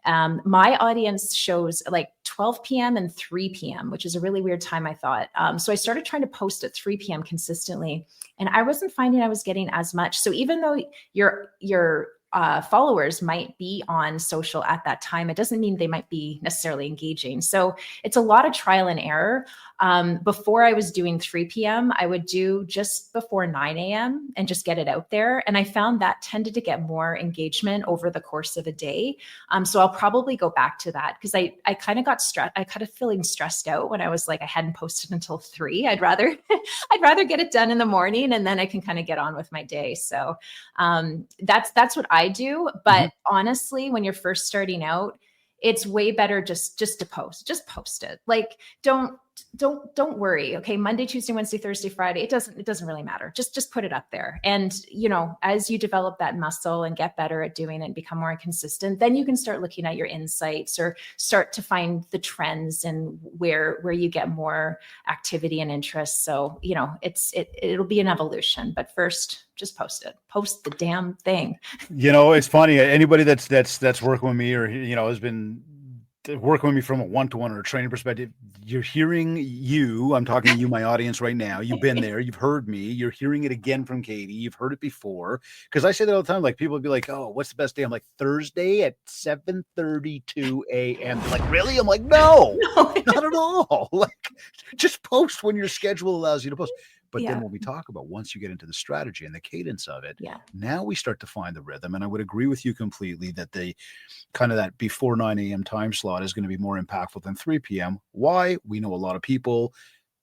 My audience shows like 12 p.m. and 3 p.m., which is a really weird time, I thought. So I started trying to post at 3 p.m. consistently, and I wasn't finding I was getting as much. So even though your followers might be on social at that time, it doesn't mean they might be necessarily engaging. So it's a lot of trial and error. Before I was doing 3 p.m., I would do just before 9 a.m. and just get it out there. And I found that tended to get more engagement over the course of a day. So I'll probably go back to that, because I kind of got stressed. I kind of feeling stressed out when I was like, I hadn't posted until 3. I'd rather get it done in the morning, and then I can kind of get on with my day. So that's what I do. But honestly, when you're first starting out, it's way better just to post it. Like, don't worry. Okay. Monday, Tuesday, Wednesday, Thursday, Friday. It doesn't really matter. Just put it up there. And, as you develop that muscle and get better at doing it and become more consistent, then you can start looking at your insights, or start to find the trends and where you get more activity and interest. So, it'll be an evolution, but first just post the damn thing. It's funny. Anybody that's working with me, or, has been working with me from a one-to-one or a training perspective, you're hearing I'm talking to you, my audience right now. You've been there, you've heard me, you're hearing it again from Katie. You've heard it before. Because I say that all the time. Like, people would be like, oh, what's the best day? I'm like, Thursday at 7:32 a.m. They're like, really? I'm like, no, not at all. Like, just post when your schedule allows you to post. But then when we talk about, once you get into the strategy and the cadence of it, now we start to find the rhythm. And I would agree with you completely that the kind of that before 9 a.m. time slot is going to be more impactful than 3 p.m. Why? We know a lot of people,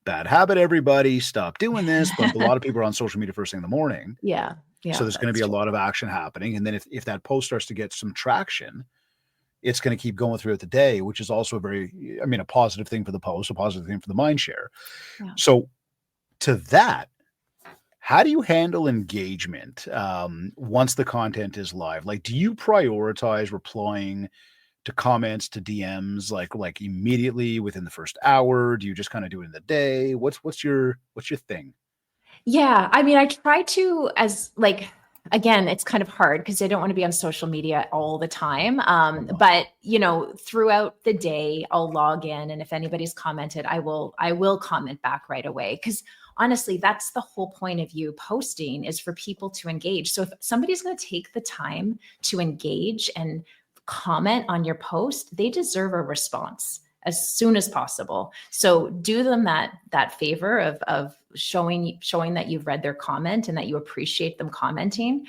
bad habit, everybody, stop doing this. But a lot of people are on social media first thing in the morning. Yeah. So there's going to be a lot of action happening. And then if that post starts to get some traction, it's going to keep going throughout the day, which is also a positive thing for the post, a positive thing for the mind share. Yeah. So to that, how do you handle engagement once the content is live? Like, do you prioritize replying to comments, to DMs, like immediately within the first hour? Do you just kind of do it in the day? What's your thing? Yeah. I try to, again, it's kind of hard because I don't want to be on social media all the time. But throughout the day, I'll log in, and if anybody's commented, I will comment back right away. Because honestly, that's the whole point of you posting, is for people to engage. So if somebody's going to take the time to engage and comment on your post, they deserve a response as soon as possible. So do them that favor of showing that you've read their comment and that you appreciate them commenting.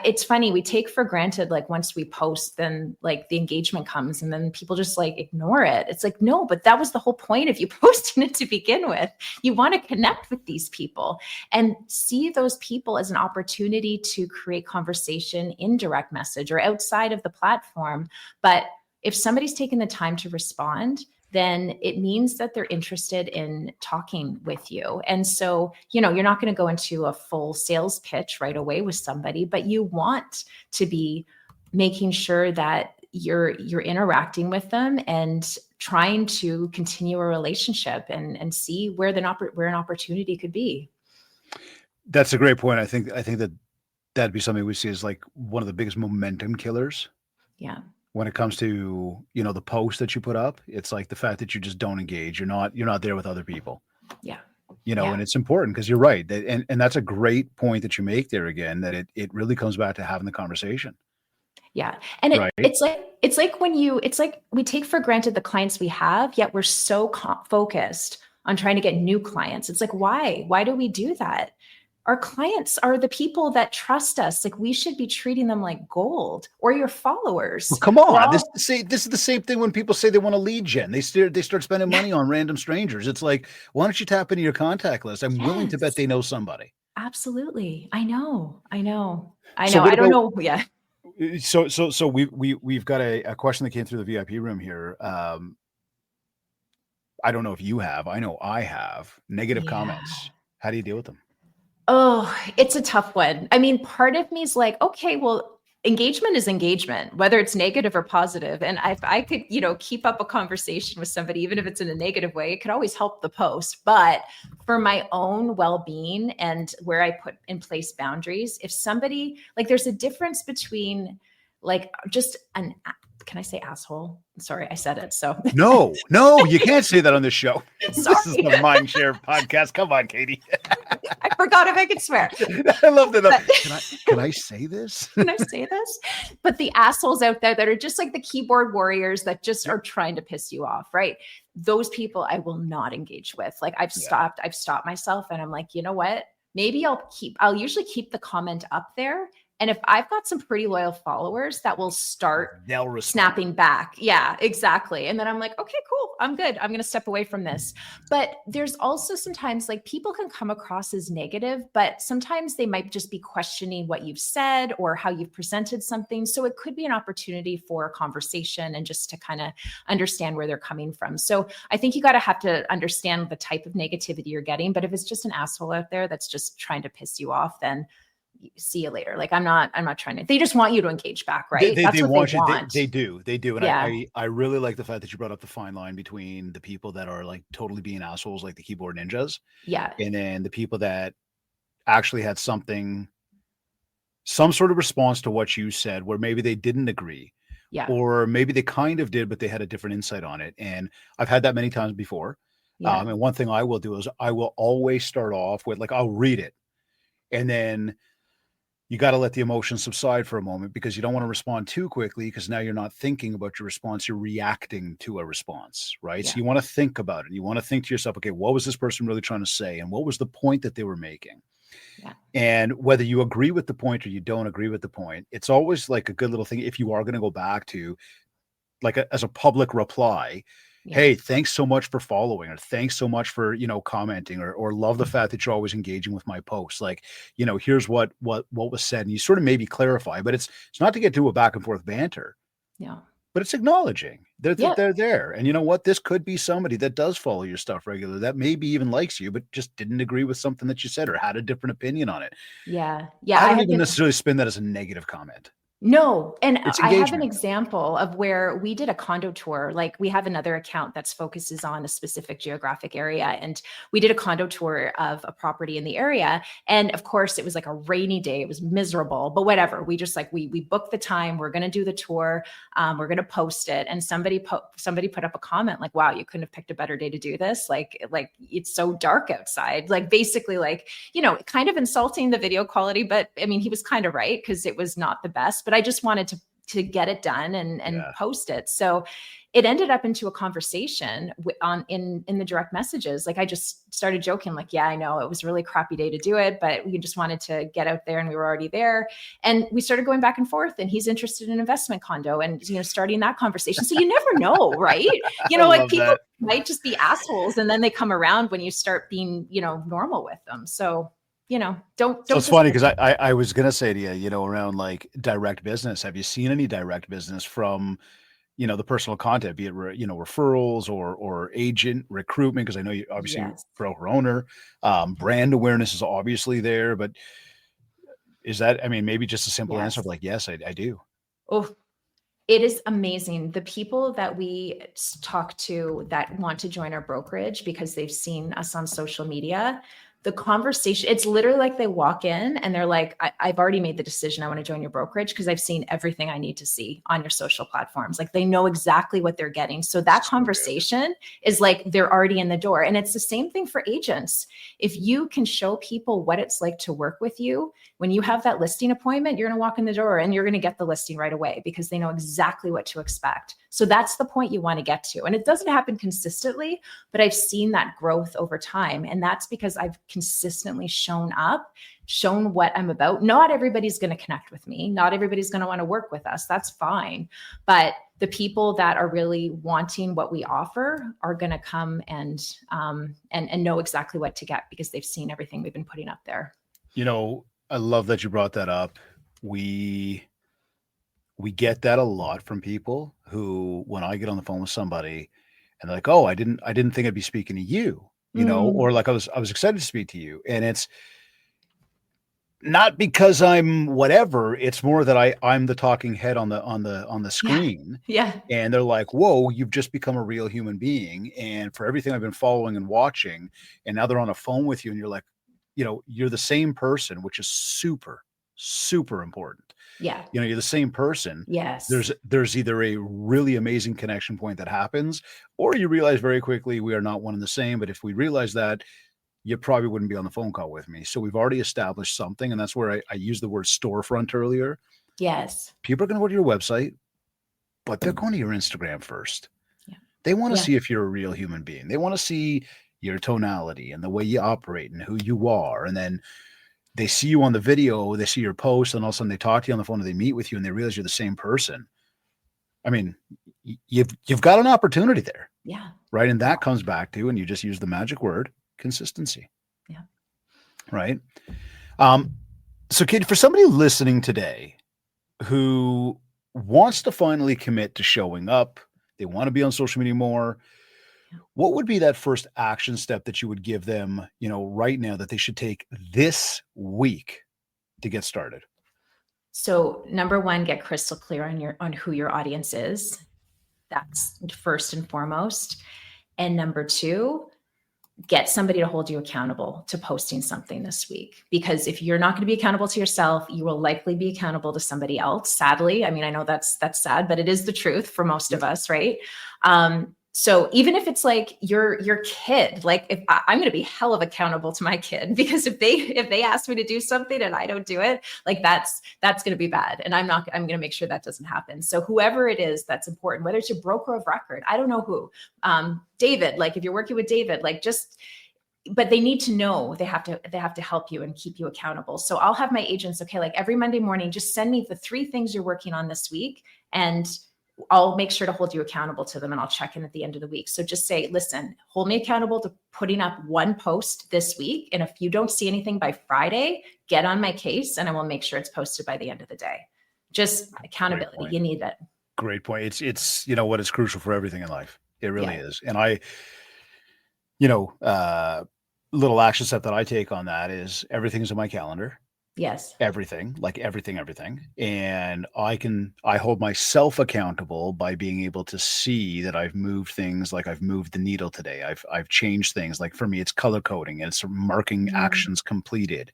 It's funny, we take for granted, like, once we post, then like the engagement comes, and then people just like ignore it. It's like, no, but that was the whole point of you posting it to begin with. You want to connect with these people and see those people as an opportunity to create conversation in direct message or outside of the platform. But if somebody's taken the time to respond, then it means that they're interested in talking with you. And so, you're not going to go into a full sales pitch right away with somebody, but you want to be making sure that you're interacting with them and trying to continue a relationship and see where an opportunity could be. That's a great point. I think that that'd be something we see as like one of the biggest momentum killers. Yeah. When it comes to, the post that you put up, it's like the fact that you just don't engage. You're not there with other people. Yeah. And it's important, because you're right. And that's a great point that you make there again, that it really comes back to having the conversation. Yeah. And it's like we take for granted the clients we have, yet we're so focused on trying to get new clients. It's like, why do we do that? Our clients are the people that trust us. Like, we should be treating them like gold, or your followers. Well, come on. This is the same thing when people say they want a lead gen. They start spending money on random strangers. It's like, why don't you tap into your contact list? I'm willing to bet they know somebody. Absolutely. I know. I So don't know. Yeah. So we've got a question that came through the VIP room here. I don't know if you have. I know I have negative comments. How do you deal with them? Oh, it's a tough one. Part of me is like, okay, well, engagement is engagement, whether it's negative or positive. And if I could, keep up a conversation with somebody, even if it's in a negative way, it could always help the post. But for my own well-being and where I put in place boundaries, if somebody, like, there's a difference between like just can I say asshole? Sorry, I said it. So No, you can't say that on this show. This is the Mindshare podcast. Come on, Katie. I forgot if I could swear. I love that. Can I say this? Can I say this? But the assholes out there that are just like the keyboard warriors that just are trying to piss you off, right? Those people I will not engage with. Like I've stopped myself and I'm like, you know what? Maybe I'll usually keep the comment up there. And if I've got some pretty loyal followers that will start snapping back. Yeah, exactly. And then I'm like, okay, cool. I'm good. I'm going to step away from this. But there's also sometimes like people can come across as negative, but sometimes they might just be questioning what you've said or how you've presented something. So it could be an opportunity for a conversation and just to kind of understand where they're coming from. So I think you got to have to understand the type of negativity you're getting. But if it's just an asshole out there that's just trying to piss you off, then see you later. Like I'm not trying to, they just want you to engage back, right? That's what they want. They do. And yeah. I really like the fact that you brought up the fine line between the people that are like totally being assholes, like the keyboard ninjas. Yeah. And then the people that actually had some sort of response to what you said where maybe they didn't agree. Yeah. Or maybe they kind of did, but they had a different insight on it. And I've had that many times before. Yeah. And one thing I will do is I will always start off with like, I'll read it. And then you got to let the emotions subside for a moment because you don't want to respond too quickly because now you're not thinking about your response. You're reacting to a response, right? Yeah. So you want to think about it. You want to think to yourself, okay, what was this person really trying to say? And what was the point that they were making? Yeah. And whether you agree with the point or you don't agree with the point, it's always like a good little thing. If you are going to go back to like as a public reply, yeah. Hey, thanks so much for following, or thanks so much for, commenting, or love the fact that you're always engaging with my posts. Like, here's what was said. And you sort of maybe clarify, but it's not to get to a back and forth banter. Yeah. But it's acknowledging they're there. And you know what? This could be somebody that does follow your stuff regularly, that maybe even likes you, but just didn't agree with something that you said or had a different opinion on it. Yeah. Yeah. I don't even necessarily spin that as a negative comment. No. And I have an example of where we did a condo tour. Like we have another account that focuses on a specific geographic area. And we did a condo tour of a property in the area. And of course it was like a rainy day. It was miserable, but whatever. We just like, we booked the time. We're going to do the tour. We're going to post it. And somebody put up a comment like, wow, you couldn't have picked a better day to do this. Like it's so dark outside, like basically like, kind of insulting the video quality, but I mean, he was kind of right because it was not the best, but I just wanted to get it done and post it. So it ended up into a conversation in the direct messages. Like I just started joking, like, yeah, I know it was a really crappy day to do it, but we just wanted to get out there and we were already there. And we started going back and forth and he's interested in investment condo and, starting that conversation. So you never know, right? Like people might just be assholes and then they come around when you start being, normal with them. So don't. So it's funny because I was going to say to you, around like direct business, have you seen any direct business from, the personal content, be it, referrals or agent recruitment? Because I know you obviously broker owner, brand awareness is obviously there, but is that, maybe just a simple answer of like, yes, I do. Oh, it is amazing. The people that we talk to that want to join our brokerage because they've seen us on social media, the conversation, it's literally like they walk in and they're like, I've already made the decision. I want to join your brokerage because I've seen everything I need to see on your social platforms. Like they know exactly what they're getting. So that conversation is like, they're already in the door. And it's the same thing for agents. If you can show people what it's like to work with you, when you have that listing appointment, you're going to walk in the door and you're going to get the listing right away because they know exactly what to expect. So that's the point you want to get to. And it doesn't happen consistently, but I've seen that growth over time. And that's because I've consistently shown up, shown what I'm about. Not everybody's going to connect with me. Not everybody's going to want to work with us. That's fine. But the people that are really wanting what we offer are going to come and know exactly what to get because they've seen everything we've been putting up there. I love that you brought that up. We get that a lot from people who, when I get on the phone with somebody and they're like, oh, I didn't think I'd be speaking to you, or like I was excited to speak to you. And not because I'm whatever. It's more that I'm the talking head on the Yeah. screen, Yeah. and they're like, "Whoa, you've just become a real human being." And for everything I've been following and watching, and now they're on a phone with you, and you're like, you're the same person, which is super, super important. Yeah. You're the same person. Yes. There's either a really amazing connection point that happens, or you realize very quickly we are not one and the same. But if we realize that, you probably wouldn't be on the phone call with me. So we've already established something. And that's where I used the word storefront earlier. Yes. People are going to go to your website, but they're going to your Instagram first. Yeah. They want to Yeah. see if you're a real human being. They want to see your tonality and the way you operate and who you are. And then they see you on the video, they see your post, and all of a sudden they talk to you on the phone, or they meet with you, and they realize you're the same person. I mean, you've got an opportunity there, Yeah. right? And that comes back to, and you just use the magic word, consistency. Yeah. Right. Um, so, kid, for somebody listening today who wants to finally commit to showing up, they want to be on social media more. Yeah. What would be that first action step that you would give them, right now that they should take this week to get started? So number one, get crystal clear on who your audience is. That's first and foremost. And number two, get somebody to hold you accountable to posting something this week. Because if you're not going to be accountable to yourself, you will likely be accountable to somebody else. Sadly, I mean, I know that's sad, but it is the truth for most of us, right? So even if it's like your kid, like if I'm going to be hell of accountable to my kid, because if they ask me to do something and I don't do it, like that's going to be bad, and I'm going to make sure that doesn't happen. So whoever it is that's important, whether it's your broker of record, I don't know who, David, like if you're working with David, like but they need to know they have to help you and keep you accountable. So I'll have my agents, okay, like every Monday morning, just send me the 3 things you're working on this week, and I'll make sure to hold you accountable to them, and I'll check in at the end of the week. So just say, listen, hold me accountable to putting up 1 post this week. And if you don't see anything by Friday, get on my case and I will make sure it's posted by the end of the day. Just accountability. You need it. Great point. It's what is crucial for everything in life. It really is. And I, little action step that I take on that is everything's in my calendar. Yes. Everything, like everything. And I hold myself accountable by being able to see that I've moved things, like I've moved the needle today. I've changed things. Like for me, it's color coding and it's marking actions completed.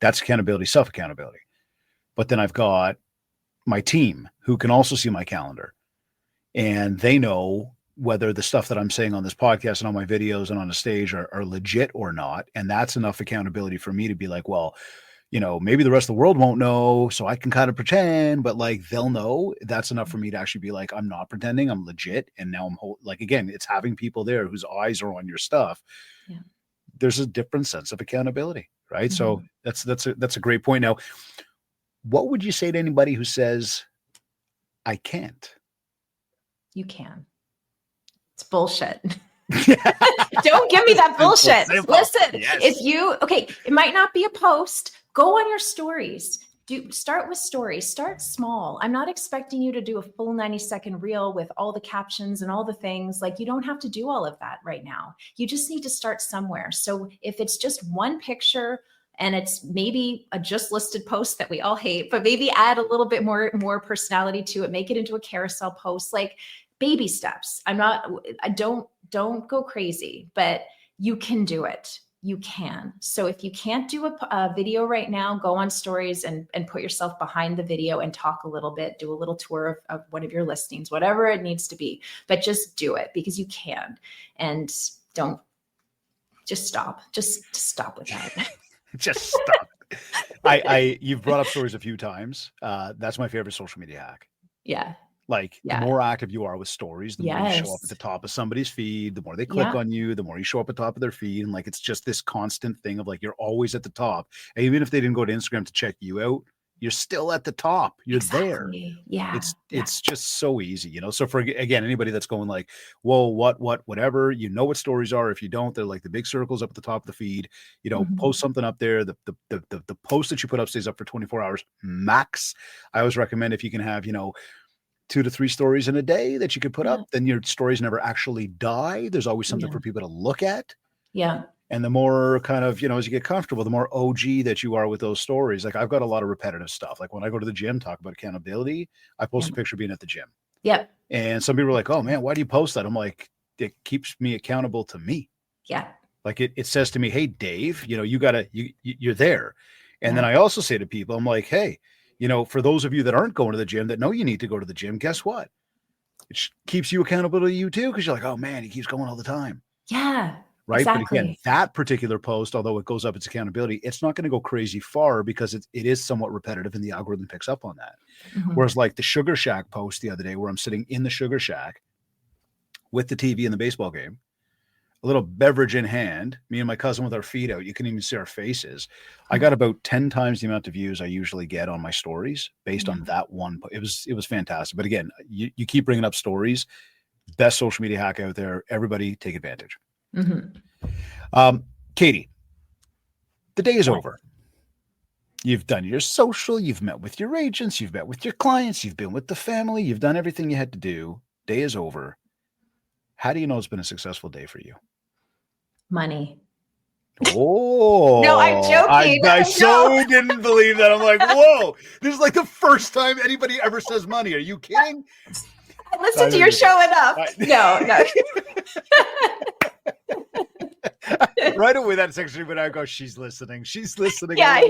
That's accountability, self-accountability. But then I've got my team who can also see my calendar, and they know whether the stuff that I'm saying on this podcast and on my videos and on the stage are legit or not. And that's enough accountability for me to be like, well, maybe the rest of the world won't know, so I can kind of pretend, but like they'll know. That's enough for me to actually be like, I'm not pretending, I'm legit. And now like, again, it's having people there whose eyes are on your stuff. Yeah. There's a different sense of accountability, right? So that's a great point. Now, what would you say to anybody who says, I can't? You can. It's bullshit. Don't give me that bullshit. Listen, it might not be a post. Go on your stories. Start with stories. Start small. I'm not expecting you to do a full 90-second reel with all the captions and all the things. Like, you don't have to do all of that right now. You just need to start somewhere. So if it's just one picture and it's maybe a just listed post that we all hate, but maybe add a little bit more personality to it, make it into a carousel post, like baby steps. I don't go crazy, but you can do it. You can. So if you can't do a video right now, go on stories and put yourself behind the video and talk a little bit, do a little tour of one of your listings, whatever it needs to be, but just do it because you can. And don't just stop with that. Just stop. You've brought up stories a few times. That's my favorite social media hack. Yeah. Like the more active you are with stories, the more you show up at the top of somebody's feed, the more they click on you, the more you show up at the top of their feed. And like, it's just this constant thing of like, you're always at the top. And even if they didn't go to Instagram to check you out, you're still at the top. You're there. Yeah. It's just so easy, So for, again, anybody that's going like, whoa, whatever, what stories are. If you don't, they're like the big circles up at the top of the feed, post something up there. The post that you put up stays up for 24 hours max. I always recommend if you can have, 2 to 3 stories in a day that you could put up, then your stories never actually die. There's always something for people to look at. Yeah. And the more kind of, as you get comfortable, the more OG that you are with those stories. Like I've got a lot of repetitive stuff. Like when I go to the gym, talk about accountability, I post a picture being at the gym. Yep. And some people are like, oh man, why do you post that? I'm like, it keeps me accountable to me. Yeah. Like it says to me, hey, Dave, you're there. And then Yeah. I also say to people, I'm like, hey, for those of you that aren't going to the gym that know you need to go to the gym, guess what? It keeps you accountable to you too. Cause you're like, oh man, he keeps going all the time. Yeah. Right. Exactly. But again, that particular post, although it goes up its accountability, it's not going to go crazy far because it is somewhat repetitive and the algorithm picks up on that. Mm-hmm. Whereas like the Sugar Shack post the other day where I'm sitting in the Sugar Shack with the TV and the baseball game, a little beverage in hand, me and my cousin with our feet out. You can even see our faces. I got about 10 times the amount of views I usually get on my stories based on that one. It was fantastic. But again, you keep bringing up stories. Best social media hack out there. Everybody take advantage. Katie, the day is over. You've done your social. You've met with your agents. You've met with your clients. You've been with the family. You've done everything you had to do. Day is over. How do you know it's been a successful day for you? Money. Oh, no, I'm joking. I so didn't believe that. I'm like, whoa, this is like the first time anybody ever says money. Are you kidding? I listened to your show enough. No. Right away, that's actually when I go, she's listening. She's listening. Yeah,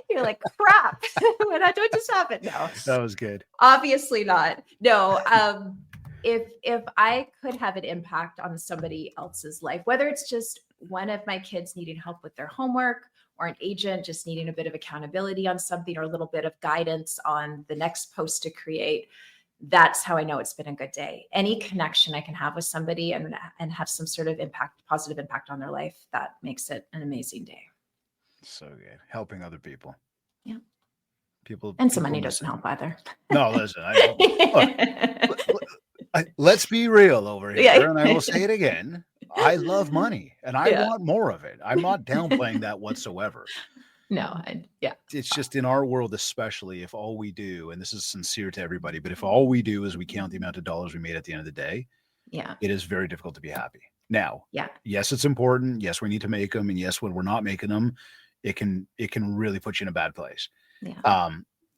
you're like, crap. What just happened? No, that was good. Obviously not. No. If I could have an impact on somebody else's life, whether it's just one of my kids needing help with their homework or an agent just needing a bit of accountability on something or a little bit of guidance on the next post to create, that's how I know it's been a good day. Any connection I can have with somebody and have some sort of positive impact on their life, that makes it an amazing day. So good. Helping other people. Yeah. People some money doesn't help either. No, listen. Let's be real over here, and I will say it again. I love money, and I want more of it. I'm not downplaying that whatsoever. No, it's just in our world, especially if all we do, and this is sincere to everybody, but if all we do is we count the amount of dollars we made at the end of the day, it is very difficult to be happy. Now, yes, it's important. Yes, we need to make them, and yes, when we're not making them, it can really put you in a bad place.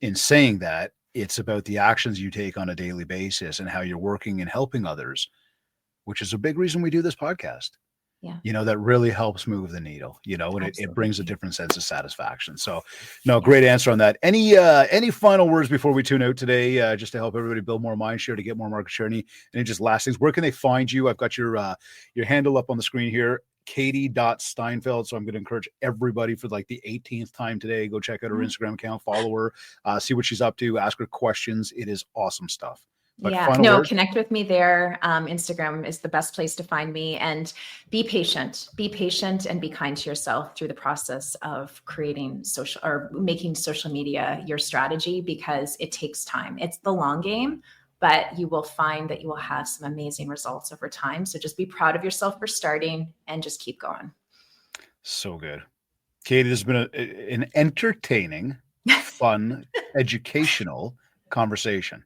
In saying that, it's about the actions you take on a daily basis and how you're working and helping others, which is a big reason we do this podcast. That really helps move the needle, and it brings a different sense of satisfaction. So great answer on that. Any final words before we tune out today, just to help everybody build more mind share, to get more market share? Any just last things? Where can they find you? I've got your handle up on the screen here, Katie.Steinfeld. So I'm going to encourage everybody for like the 18th time today, go check out her Instagram account, follow her, see what she's up to, ask her questions. It is awesome stuff. But connect with me there. Instagram is the best place to find me, and be patient and be kind to yourself through the process of creating social or making social media your strategy, because it takes time. It's the long game, but you will find that you will have some amazing results over time. So just be proud of yourself for starting and just keep going. So good. Katie, this has been an entertaining, fun, educational conversation.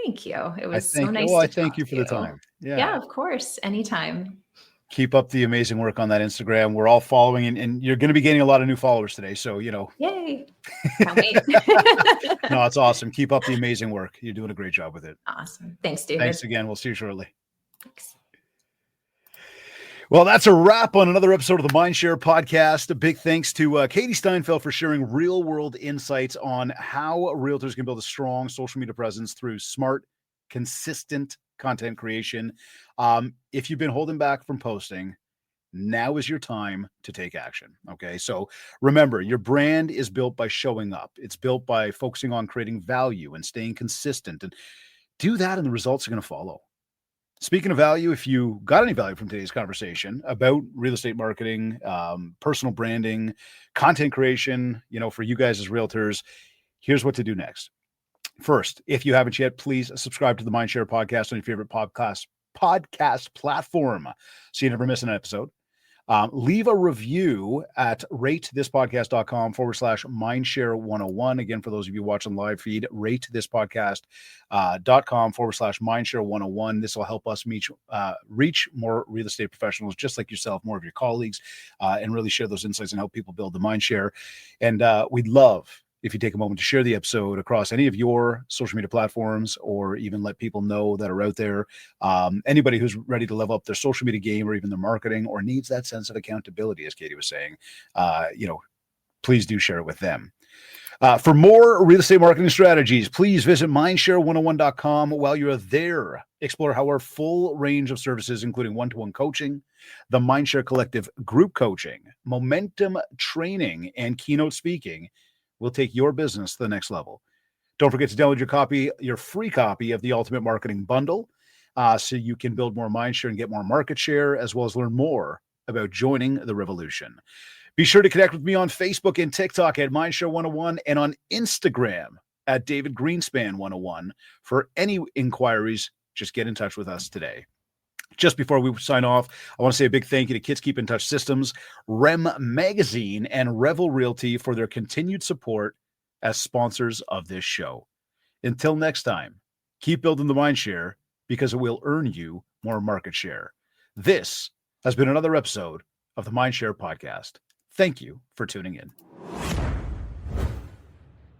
Thank you. It was so nice. I thank you for the time. Yeah, of course. Anytime. Keep up the amazing work on that Instagram. We're all following, and you're going to be getting a lot of new followers today. So, Yay. Can't wait. No, it's awesome. Keep up the amazing work. You're doing a great job with it. Awesome. Thanks, David. Thanks again. We'll see you shortly. Thanks. Well, that's a wrap on another episode of the Mindshare podcast. A big thanks to Katie Steinfeld for sharing real-world insights on how realtors can build a strong social media presence through smart, consistent content creation. If you've been holding back from posting, now is your time to take action. Okay, so remember, your brand is built by showing up. It's built by focusing on creating value and staying consistent. And do that, and the results are going to follow. Speaking of value, if you got any value from today's conversation about real estate marketing, personal branding, content creation, for you guys as realtors, here's what to do next. First, if you haven't yet, please subscribe to the Mindshare podcast on your favorite podcast platform so you never miss an episode. Leave a review at ratethispodcast.com/mindshare101. Again, for those of you watching live feed, ratethispodcast.com/mindshare101. This will help us reach more real estate professionals just like yourself, more of your colleagues, and really share those insights and help people build the mindshare. And we'd love if you take a moment to share the episode across any of your social media platforms, or even let people know that are out there. Anybody who's ready to level up their social media game or even their marketing, or needs that sense of accountability, as Katie was saying, please do share it with them. For more real estate marketing strategies, please visit mindshare101.com. While you're there, explore how our full range of services, including one-to-one coaching, the Mindshare Collective group coaching, momentum training, and keynote speaking, will take your business to the next level. Don't forget to download your free copy of the Ultimate Marketing Bundle, so you can build more mindshare and get more market share, as well as learn more about joining the revolution. Be sure to connect with me on Facebook and TikTok at Mindshare101, and on Instagram at David Greenspan101. For any inquiries, just get in touch with us today. Just before we sign off, I want to say a big thank you to Kids Keep in Touch Systems, REM Magazine, and Revel Realty for their continued support as sponsors of this show. Until next time, keep building the mindshare, because it will earn you more market share. This has been another episode of the Mindshare Podcast. Thank you for tuning in.